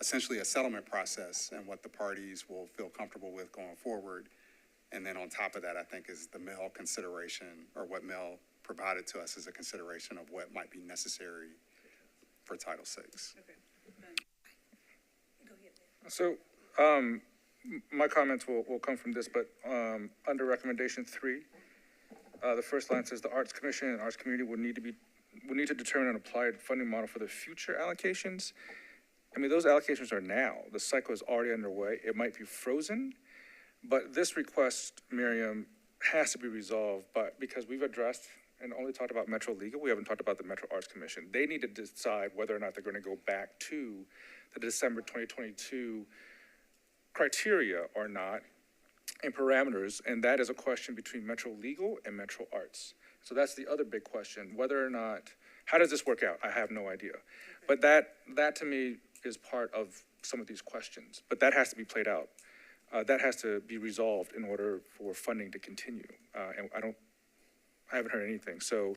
essentially a settlement process and what the parties will feel comfortable with going forward. And then on top of that, I think is the Mel consideration, or what Mel provided to us as a consideration of what might be necessary for Title VI. So, my comments will come from this, but, under recommendation 3, the first line says the Arts Commission and Arts Community would need to determine an applied funding model for the future allocations. I mean, those allocations are now. The cycle is already underway. It might be frozen, but this request, Miriam, has to be resolved, but because we've addressed and only talked about Metro Legal, we haven't talked about the Metro Arts Commission. They need to decide whether or not they're going to go back to the December 2022 criteria or not, and parameters, and that is a question between Metro Legal and Metro Arts. So that's the other big question, whether or not, how does this work out? I have no idea. But that to me is part of some of these questions, but that has to be played out. That has to be resolved in order for funding to continue. And I haven't heard anything. So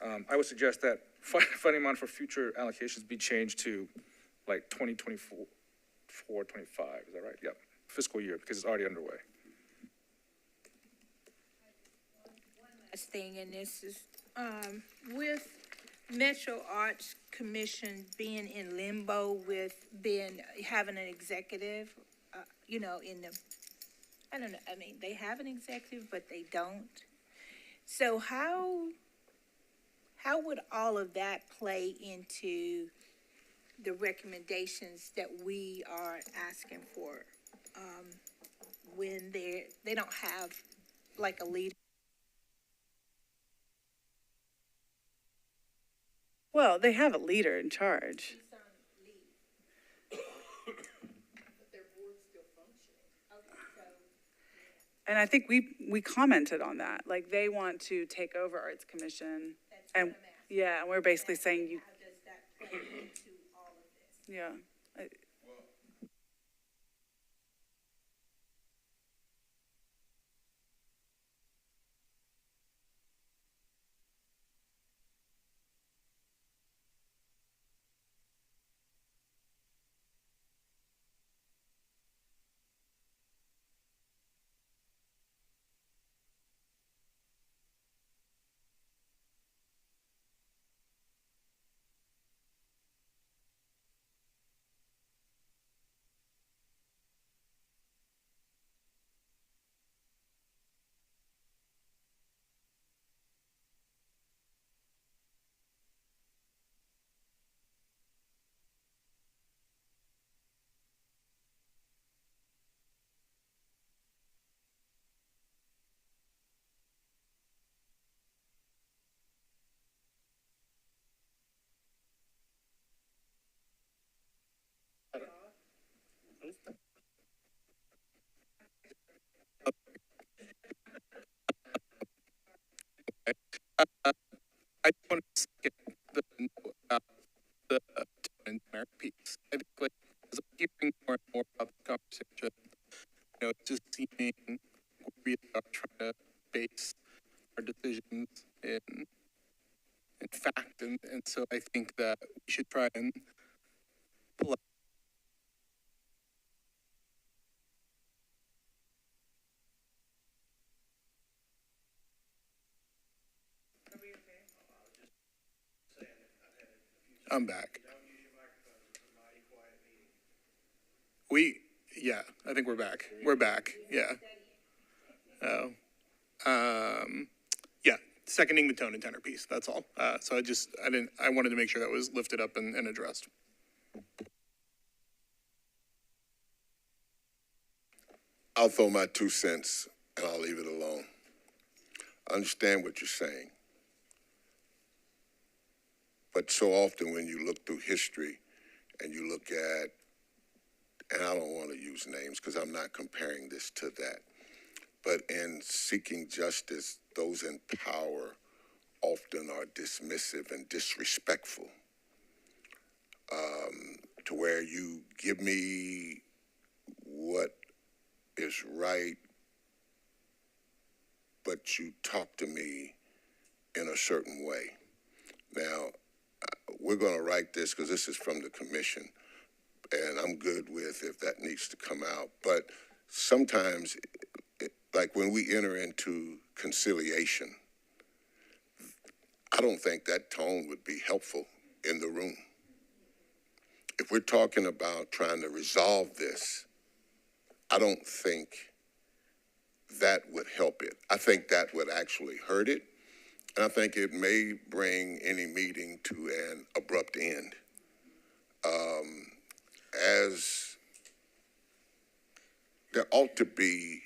I would suggest that funding amount for future allocations be changed to like 2024, 25, is that right? Yep, fiscal year, because it's already underway. Last thing, and this is, with Metro Arts Commission being in limbo with having an executive, in the, I don't know, I mean, they have an executive, but they don't. So how would all of that play into the recommendations that we are asking for, when they don't have like a leader? Well, they have a leader in charge. And I think we commented on that, like they want to take over Arts Commission. And yeah, and we're basically saying you. How does that play into all of this? Yeah. I just want to get the note about the tone and tenor piece. I think, like, as I'm hearing more and more about the conversation, it's just seeming we are trying to base our decisions in fact, and so I think that we should try and pull up. I'm back. Yeah, I think we're back. We're back, yeah. Oh. Yeah, seconding the tone and tenor piece, that's all. So I wanted to make sure that was lifted up and addressed. I'll throw my 2 cents and I'll leave it alone. I understand what you're saying. But so often when you look through history and you look at, and I don't want to use names because I'm not comparing this to that, but in seeking justice, those in power often are dismissive and disrespectful to where you give me what is right, but you talk to me in a certain way. Now, we're going to write this because this is from the commission, and I'm good with if that needs to come out. But sometimes, like when we enter into conciliation, I don't think that tone would be helpful in the room. If we're talking about trying to resolve this, I don't think that would help it. I think that would actually hurt it. And I think it may bring any meeting to an abrupt end. As there ought to be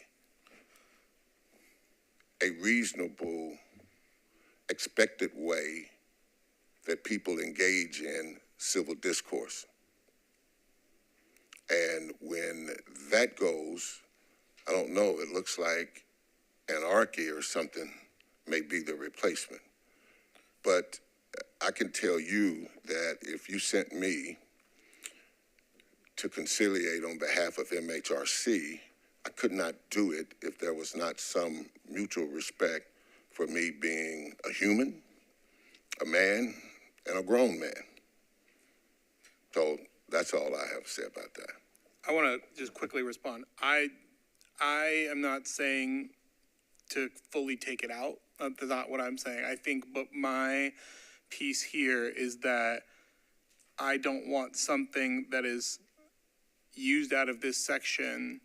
a reasonable, expected way that people engage in civil discourse. And when that goes, I don't know, it looks like anarchy or something may be the replacement. But I can tell you that if you sent me to conciliate on behalf of MHRC, I could not do it if there was not some mutual respect for me being a human, a man, and a grown man. So that's all I have to say about that. I want to just quickly respond. I am not saying to fully take it out. That's not what I'm saying. I think, but my piece here is that I don't want something that is used out of this section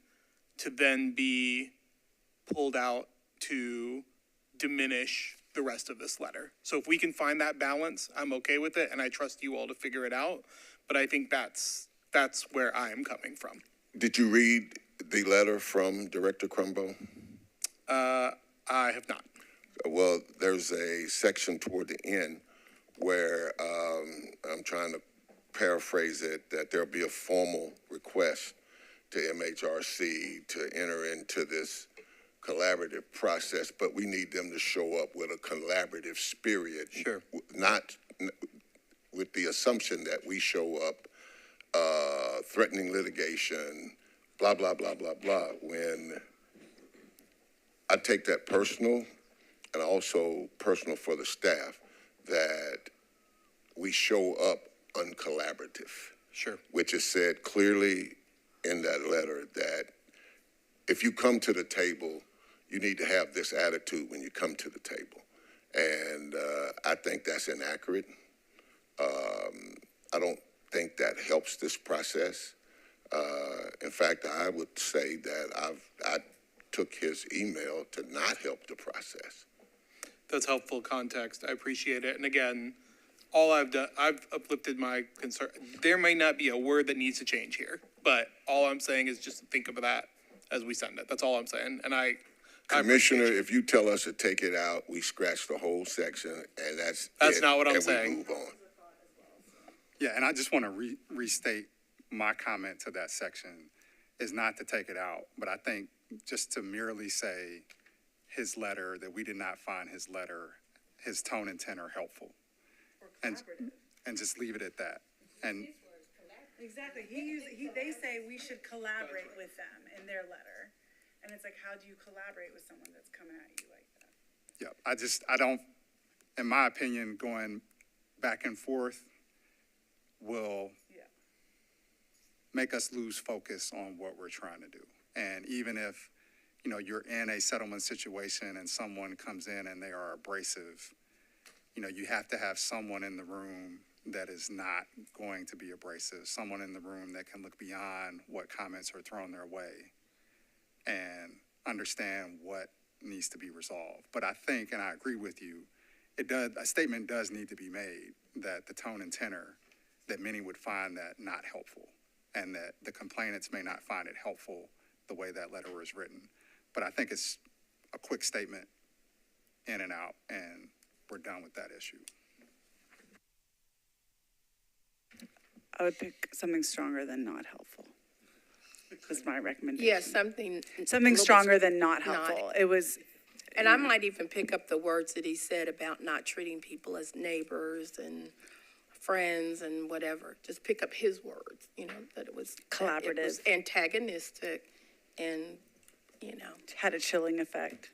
to then be pulled out to diminish the rest of this letter. So if we can find that balance, I'm okay with it, and I trust you all to figure it out. But I think that's where I am coming from. Did you read the letter from Director Crumbo? I have not. Well, there's a section toward the end where I'm trying to paraphrase it, that there'll be a formal request to MHRC to enter into this collaborative process, but we need them to show up with a collaborative spirit. Sure. Not with the assumption that we show up threatening litigation, blah, blah, blah, blah, blah. When I take that personal, and also personal for the staff, that we show up uncollaborative. Sure. Which is said clearly in that letter that if you come to the table, you need to have this attitude when you come to the table. And I think that's inaccurate. I don't think that helps this process. In fact, I would say that I took his email to not help the process. That's helpful context. I appreciate it. And again, all I've done, I've uplifted my concern. There may not be a word that needs to change here, but all I'm saying is just think of that as we send it. That's all I'm saying. And Commissioner, if you tell us to take it out, we scratch the whole section, and that's not what I'm and saying. We move on. Yeah, and I just want to restate my comment to that section is not to take it out, but I think just to merely say his letter, that we did not find his letter, his tone and tenor helpful. And just leave it at that. And Exactly. They say we should collaborate with them in their letter. And it's like, how do you collaborate with someone that's coming at you like that? yeah, I don't, in my opinion, going back and forth will make us lose focus on what we're trying to do. And even if, you're in a settlement situation and someone comes in and they are abrasive, you have to have someone in the room that is not going to be abrasive, someone in the room that can look beyond what comments are thrown their way and understand what needs to be resolved. But I think, and I agree with you, a statement does need to be made that the tone and tenor, that many would find that not helpful, and that the complainants may not find it helpful the way that letter was written. But I think it's a quick statement in and out, and we're done with that issue. I would pick something stronger than not helpful. Was my recommendation. Yeah, something stronger than not helpful. It was. And I might even pick up the words that he said about not treating people as neighbors and friends and whatever. Just pick up his words, that it was. That it was Collaborative. antagonistic and, Had a chilling effect.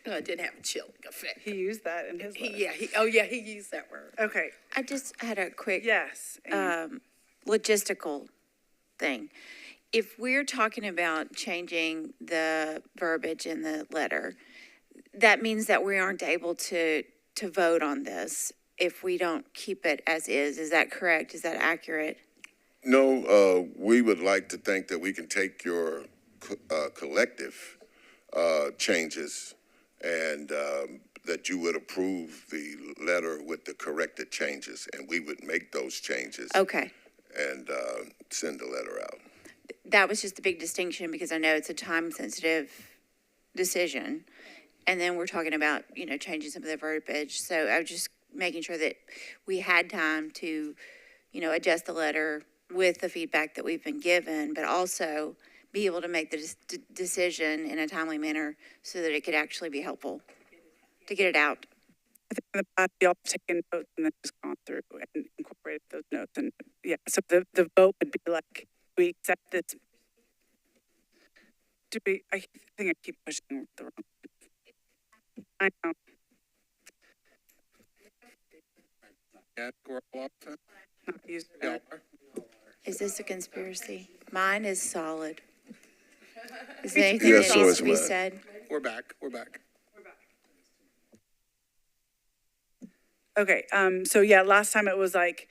no, it didn't have a chilling effect. He used that in his letter. He used that word. Okay, I just had a quick yes. Amy. logistical thing. If we're talking about changing the verbiage in the letter, that means that we aren't able to vote on this if we don't keep it as is. Is that correct? Is that accurate? No, we would like to think that we can take your collective changes and that you would approve the letter with the corrected changes, and we would make those changes Okay. and send the letter out. That was just the big distinction because I know it's a time-sensitive decision. And then we're talking about, changing some of the verbiage. So I was just making sure that we had time to, adjust the letter with the feedback that we've been given, but also be able to make the decision in a timely manner so that it could actually be helpful to get it out. I think in the past, y'all have taken notes and then just gone through and incorporated those notes. And yeah, so the vote would be like, we accept this. I think I keep pushing the wrong. I know. Yeah, we're all off then? Not used Yeah. that. Is this a conspiracy? Mine is solid. Is there anything Yeah, that so needs is to be mine. said? We're back, we're back. Okay, so yeah, last time it was like,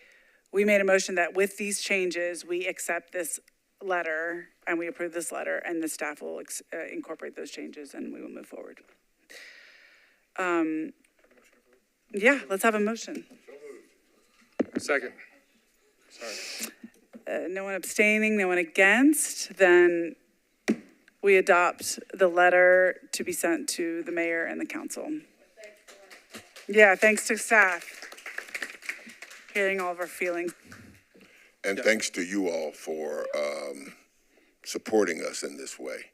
we made a motion that with these changes, we accept this letter and we approve this letter and the staff will incorporate those changes and we will move forward. Yeah, let's have a motion. Second. No one abstaining, no one against, then we adopt the letter to be sent to the mayor and the council. Yeah, thanks to staff. Hearing all of our feelings. And thanks to you all for supporting us in this way.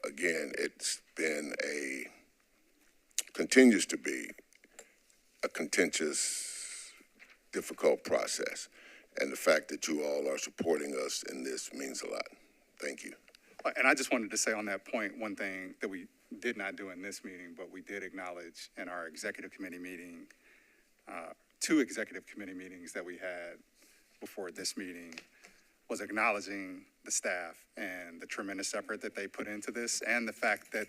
Again, it's been continues to be a contentious, difficult process. And the fact that you all are supporting us in this means a lot. Thank you. And I just wanted to say on that point, one thing that we did not do in this meeting, but we did acknowledge in our executive committee meeting, 2 executive committee meetings that we had before this meeting, was acknowledging the staff and the tremendous effort that they put into this, and the fact that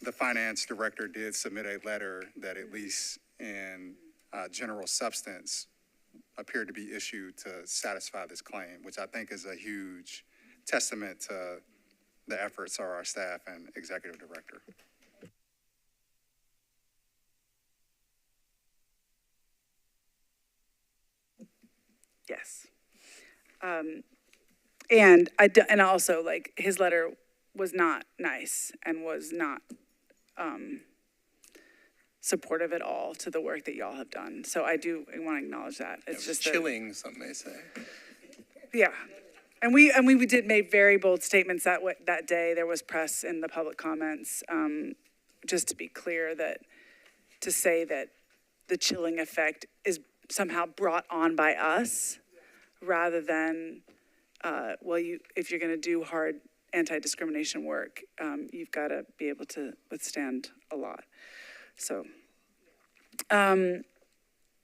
the finance director did submit a letter that, at least in general substance, appeared to be issued to satisfy this claim, which I think is a huge testament to the efforts of our staff and executive director. Yes. And also, like, his letter was not nice and was not supportive at all to the work that y'all have done. So I want to acknowledge that. It's just chilling, some may say. Yeah. And we did make very bold statements that day. There was press in the public comments, just to be clear to say that the chilling effect is somehow brought on by us rather than, if you're going to do hard anti-discrimination work, you've got to be able to withstand a lot. So,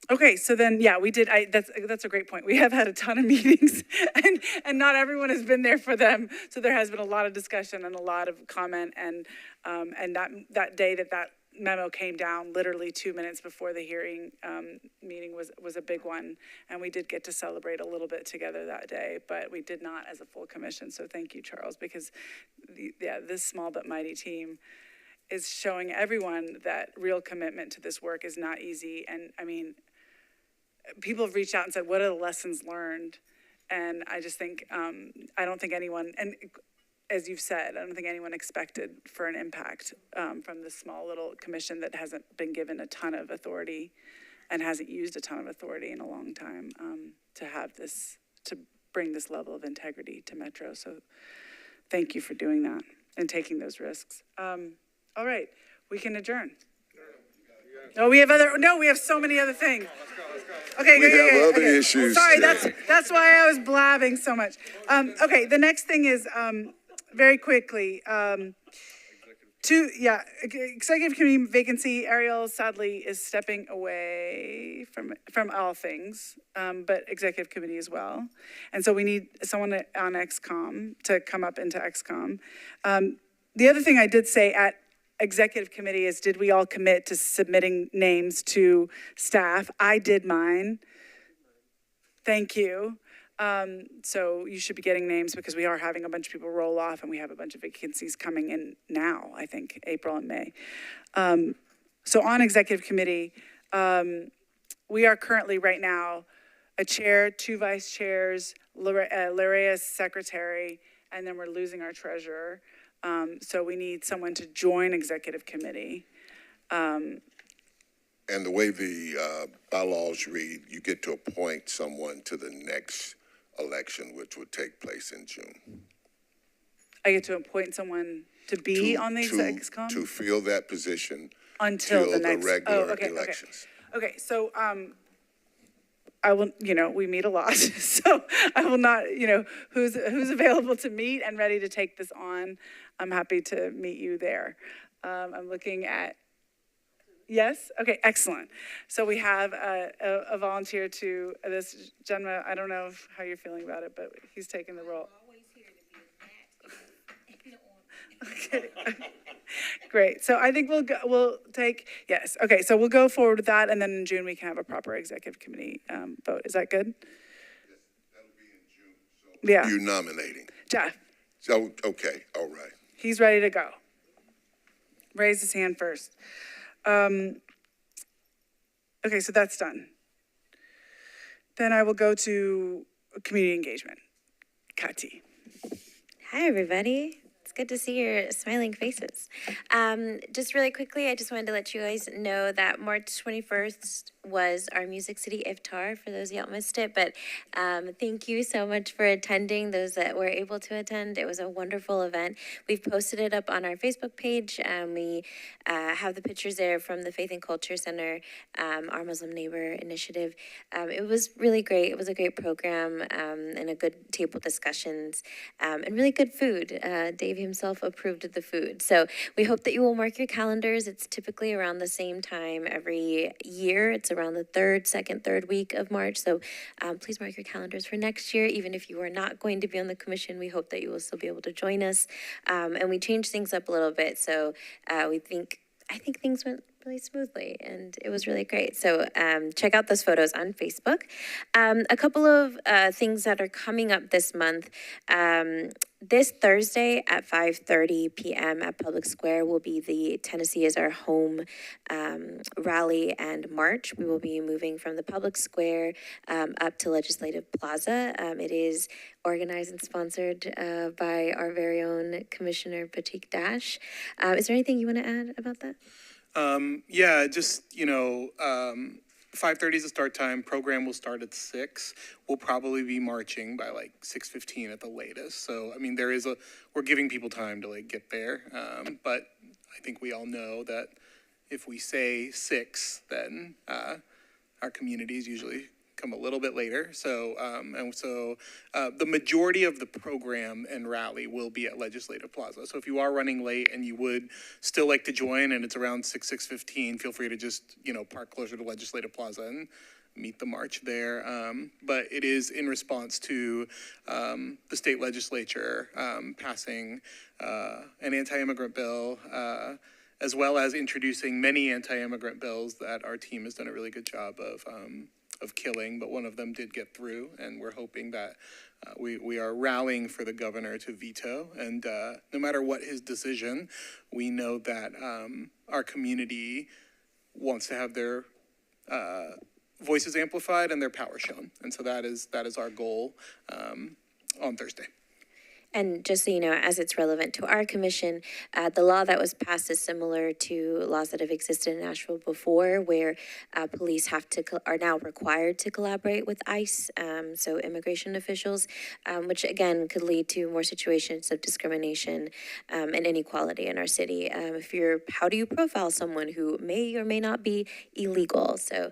okay, so then, yeah, we did, that's a great point. We have had a ton of meetings and not everyone has been there for them. So there has been a lot of discussion and a lot of comment and that day that memo came down, literally 2 minutes before the hearing meeting was a big one. And we did get to celebrate a little bit together that day, but we did not as a full commission. So thank you, Charles, because this small but mighty team is showing everyone that real commitment to this work is not easy. And I mean, people have reached out and said, what are the lessons learned? And I just think, I don't think anyone, and as you've said, I don't think anyone expected for an impact from this small little commission that hasn't been given a ton of authority and hasn't used a ton of authority in a long time to have this, to bring this level of integrity to Metro. So thank you for doing that and taking those risks. All right, we can adjourn. No, we have so many other things. Let's go. Okay, We okay, have okay, other okay. issues Sorry, today. that's why I was blabbing so much. Okay, the next thing is, very quickly, executive committee vacancy. Ariel sadly is stepping away from all things, but executive committee as well. And so we need someone on XCOM to come up into XCOM. The other thing I did say at executive committee is, did we all commit to submitting names to staff? I did mine. Thank you. So you should be getting names because we are having a bunch of people roll off and we have a bunch of vacancies coming in now, I think, April and May. So on executive committee, we are currently right now a chair, 2 vice chairs, Laraya's secretary, and then we're losing our treasurer. So we need someone to join executive committee. And the way the bylaws read, you get to appoint someone to the next election, which would take place in June. I get to appoint someone to be on the XCOM? To fill that position Until the next regular elections. Okay, so I will, we meet a lot, so I will not, who's available to meet and ready to take this on. I'm happy to meet you there. I'm looking at, yes? Okay, excellent. So we have a volunteer to this gentleman. I don't know how you're feeling about it, but he's taking the role. Okay. Great. So I think we'll take, yes. Okay, so we'll go forward with that, and then in June we can have a proper executive committee vote. Is that good? Yes, that'll be in June. So yeah. You're nominating. Jeff. So, okay, all right. He's ready to go. Raise his hand first. Okay, so that's done. Then I will go to community engagement. Kati. Hi, everybody. It's good to see your smiling faces. Just really quickly, I just wanted to let you guys know that March 21st was our Music City Iftar, for those of y'all missed it. But thank you so much for attending, those that were able to attend. It was a wonderful event. We've posted it up on our Facebook page. We have the pictures there from the Faith and Culture Center, our Muslim Neighbor Initiative. It was really great. It was a great program and a good table discussions and really good food. Dave himself approved of the food. So we hope that you will mark your calendars. It's typically around the same time every year. It's around the third week of March. So please mark your calendars for next year. Even if you are not going to be on the commission, we hope that you will still be able to join us. And we changed things up a little bit. So I think things went really smoothly and it was really great. So check out those photos on Facebook. A couple of things that are coming up this month. This Thursday at 5:30 p.m. at Public Square will be the Tennessee is Our Home rally and march. We will be moving from the Public Square up to Legislative Plaza. It is organized and sponsored by our very own Commissioner Patik Dash. Is there anything you want to add about that? Yeah, just, 5:30 is the start time. Program will start at 6. We'll probably be marching by like 6:15 at the latest. So, I mean, we're giving people time to get there. But I think we all know that if we say 6, then our communities usually come a little bit later. So, the majority of the program and rally will be at Legislative Plaza. So if you are running late and you would still like to join and it's around 6:15, feel free to just, park closer to Legislative Plaza and meet the march there. But it is in response to the state legislature passing an anti-immigrant bill, as well as introducing many anti-immigrant bills that our team has done a really good job of killing, but one of them did get through, and we're hoping that we are rallying for the governor to veto. And no matter what his decision, we know that our community wants to have their voices amplified and their power shown. And so that is our goal on Thursday. And just so you know, as it's relevant to our commission, the law that was passed is similar to laws that have existed in Nashville before, where police are now required to collaborate with ICE, so immigration officials, which again could lead to more situations of discrimination and inequality in our city. How do you profile someone who may or may not be illegal? So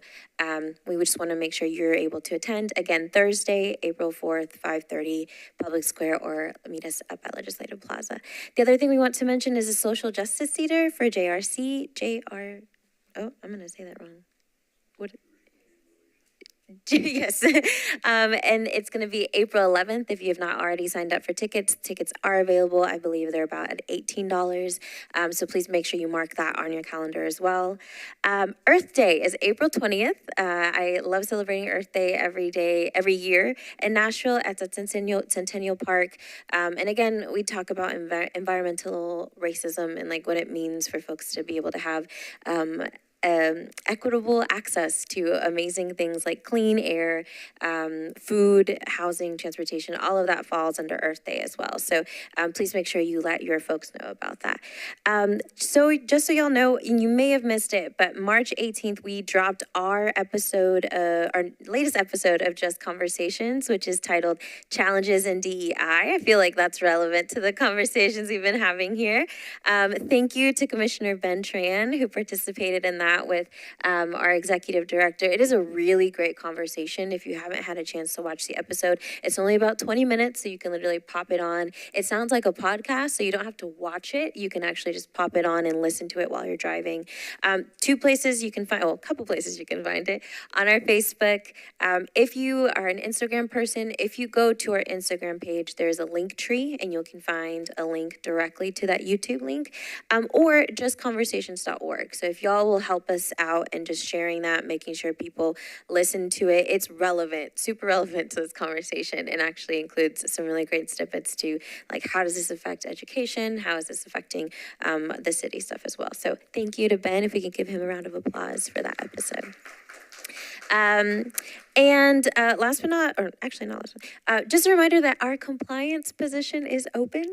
we would just want to make sure you're able to attend. Again, Thursday, April 4th, 5:30, Public Square, or meet us up at Legislative Plaza. The other thing we want to mention is a social justice theater for oh, I'm going to say that wrong. What? Yes. And it's going to be April 11th. If you have not already signed up for tickets, tickets are available. I believe they're about at $18. So please make sure you mark that on your calendar as well. Earth Day is April 20th. I love celebrating Earth Day every year in Nashville at the Centennial Park. And again, we talk about environmental racism and like what it means for folks to be able to have equitable access to amazing things like clean air, food, housing, transportation. All of that falls under Earth Day as well. So please make sure you let your folks know about that. So just so y'all know, and you may have missed it, but March 18th, we dropped our latest episode of Just Conversations, which is titled Challenges in DEI. I feel like that's relevant to the conversations we've been having here. Thank you to Commissioner Ben Tran, who participated in that with our executive director. It is a really great conversation. If you haven't had a chance to watch the episode, it's only about 20 minutes, so you can literally pop it on. It sounds like a podcast, so you don't have to watch it. You can actually just pop it on and listen to it while you're driving. A couple places you can find it on our Facebook. If you are an Instagram person, if you go to our Instagram page, there's a link tree, and you can find a link directly to that YouTube link, or justconversations.org. So if y'all will help us out and just sharing that, making sure people listen to it. It's relevant, super relevant to this conversation, and actually includes some really great snippets to like, how does this affect education? How is this affecting the city stuff as well? So thank you to Ben, if we can give him a round of applause for that episode. And last but not, or actually not last, just a reminder that our compliance position is open.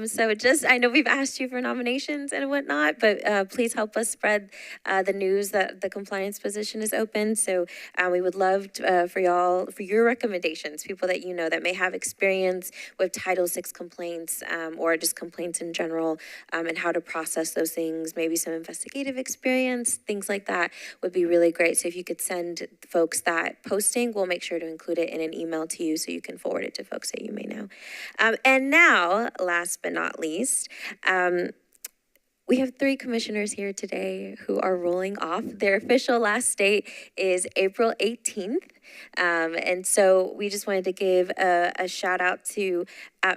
So I know we've asked you for nominations and whatnot, but please help us spread the news that the compliance position is open. So we would love for your recommendations, people that you know that may have experience with Title VI complaints or just complaints in general, and how to process those things, maybe some investigative experience, things like that would be really great. So if you could send folks that posting, we'll make sure to include it in an email to you so you can forward it to folks that you may know. And now, last but not least, we have 3 commissioners here today who are rolling off. Their official last date is April 18th. And so we just wanted to give a shout out to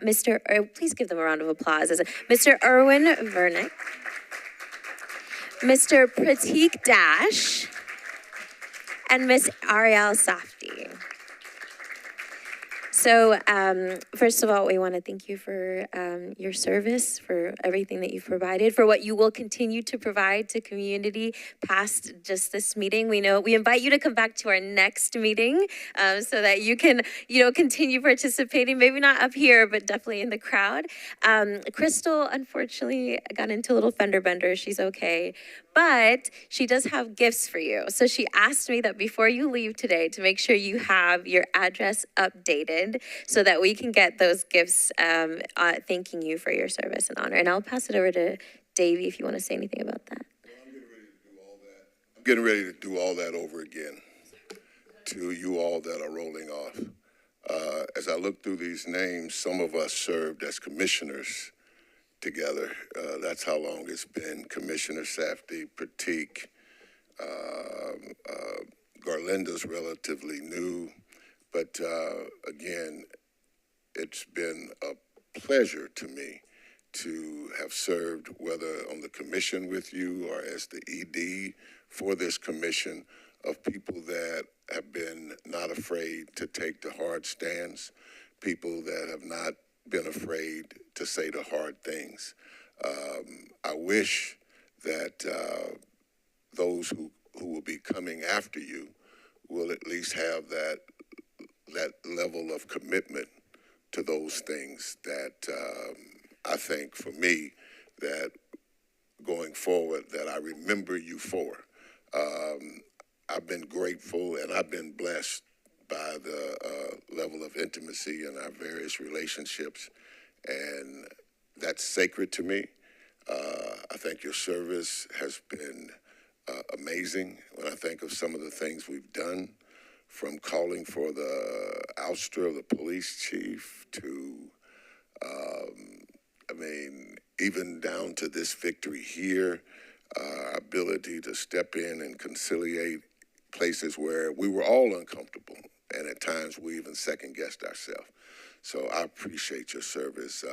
please give them a round of applause. Mr. Erwin Vernick, Mr. Pratik Dash, and Miss Ariel Safti. So first of all, we want to thank you for your service, for everything that you've provided, for what you will continue to provide to community past just this meeting. We invite you to come back to our next meeting so that you can, continue participating, maybe not up here, but definitely in the crowd. Crystal, unfortunately, got into a little fender bender. She's okay. But she does have gifts for you. So she asked me that before you leave today to make sure you have your address updated so that we can get those gifts thanking you for your service and honor. And I'll pass it over to Davey if you want to say anything about that. I'm getting ready to do all that over again to you all that are rolling off. As I look through these names, some of us served as commissioners together. That's how long it's been. Commissioner Safdie, Pratik, Garlinda's relatively new, but again, it's been a pleasure to me to have served, whether on the commission with you or as the ED for this commission, of people that have been not afraid to take the hard stands, people that have not been afraid to say the hard things. I wish that those who will be coming after you will at least have that level of commitment to those things that I think for me that going forward that I remember you for. I've been grateful and I've been blessed by the level of intimacy in our various relationships, and that's sacred to me. I think your service has been amazing when I think of some of the things we've done, from calling for the ouster of the police chief to, even down to this victory here, our ability to step in and conciliate places where we were all uncomfortable, and at times we even second-guessed ourselves. So I appreciate your service.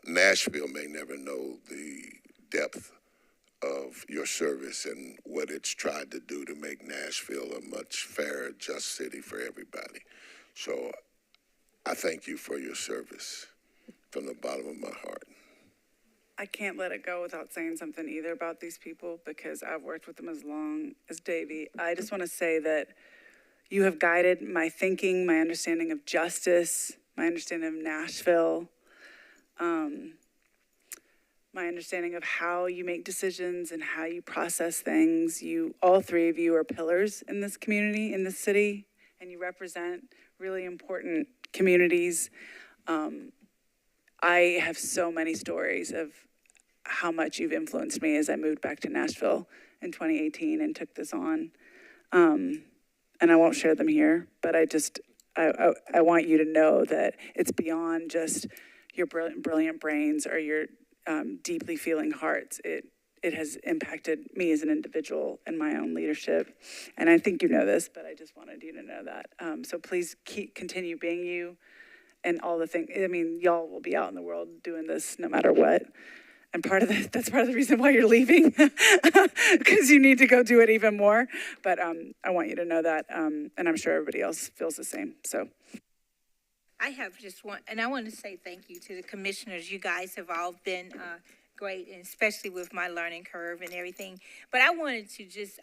Nashville may never know the depth of your service and what it's tried to do to make Nashville a much fairer, just city for everybody. So I thank you for your service from the bottom of my heart. I can't let it go without saying something either about these people, because I've worked with them as long as Davey. I just want to say that you have guided my thinking, my understanding of justice, my understanding of Nashville, my understanding of how you make decisions and how you process things. All three of you are pillars in this community, in this city, and you represent really important communities. I have so many stories of how much you've influenced me as I moved back to Nashville in 2018 and took this on. And I won't share them here, but I want you to know that it's beyond just your brilliant brains or your deeply feeling hearts. It has impacted me as an individual and my own leadership. And I think you know this, but I just wanted you to know that. So please continue being you and all the things. I mean, y'all will be out in the world doing this no matter what. And that's part of the reason why you're leaving, because you need to go do it even more. But I want you to know that, and I'm sure everybody else feels the same. So I have just one, and I want to say thank you to the commissioners. You guys have all been great, and especially with my learning curve and everything. But I wanted to just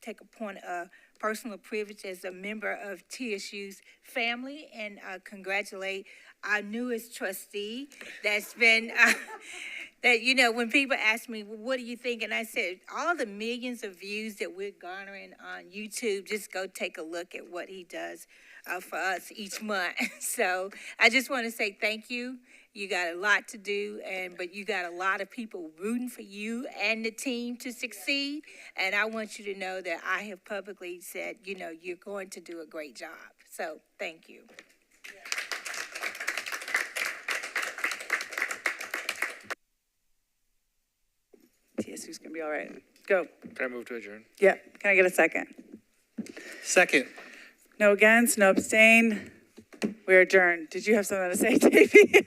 take a point of personal privilege as a member of TSU's family and congratulate our newest trustee that's been, that, when people ask me, well, what do you think? And I said, all the millions of views that we're garnering on YouTube, just go take a look at what he does for us each month. So I just want to say thank you. You got a lot to do, but you got a lot of people rooting for you and the team to succeed. And I want you to know that I have publicly said, you're going to do a great job. So thank you. TSU's gonna be all right. Go. Can I move to adjourn? Yeah, can I get a second? Second. No against, no abstain. We're adjourned. Did you have something to say, Davey?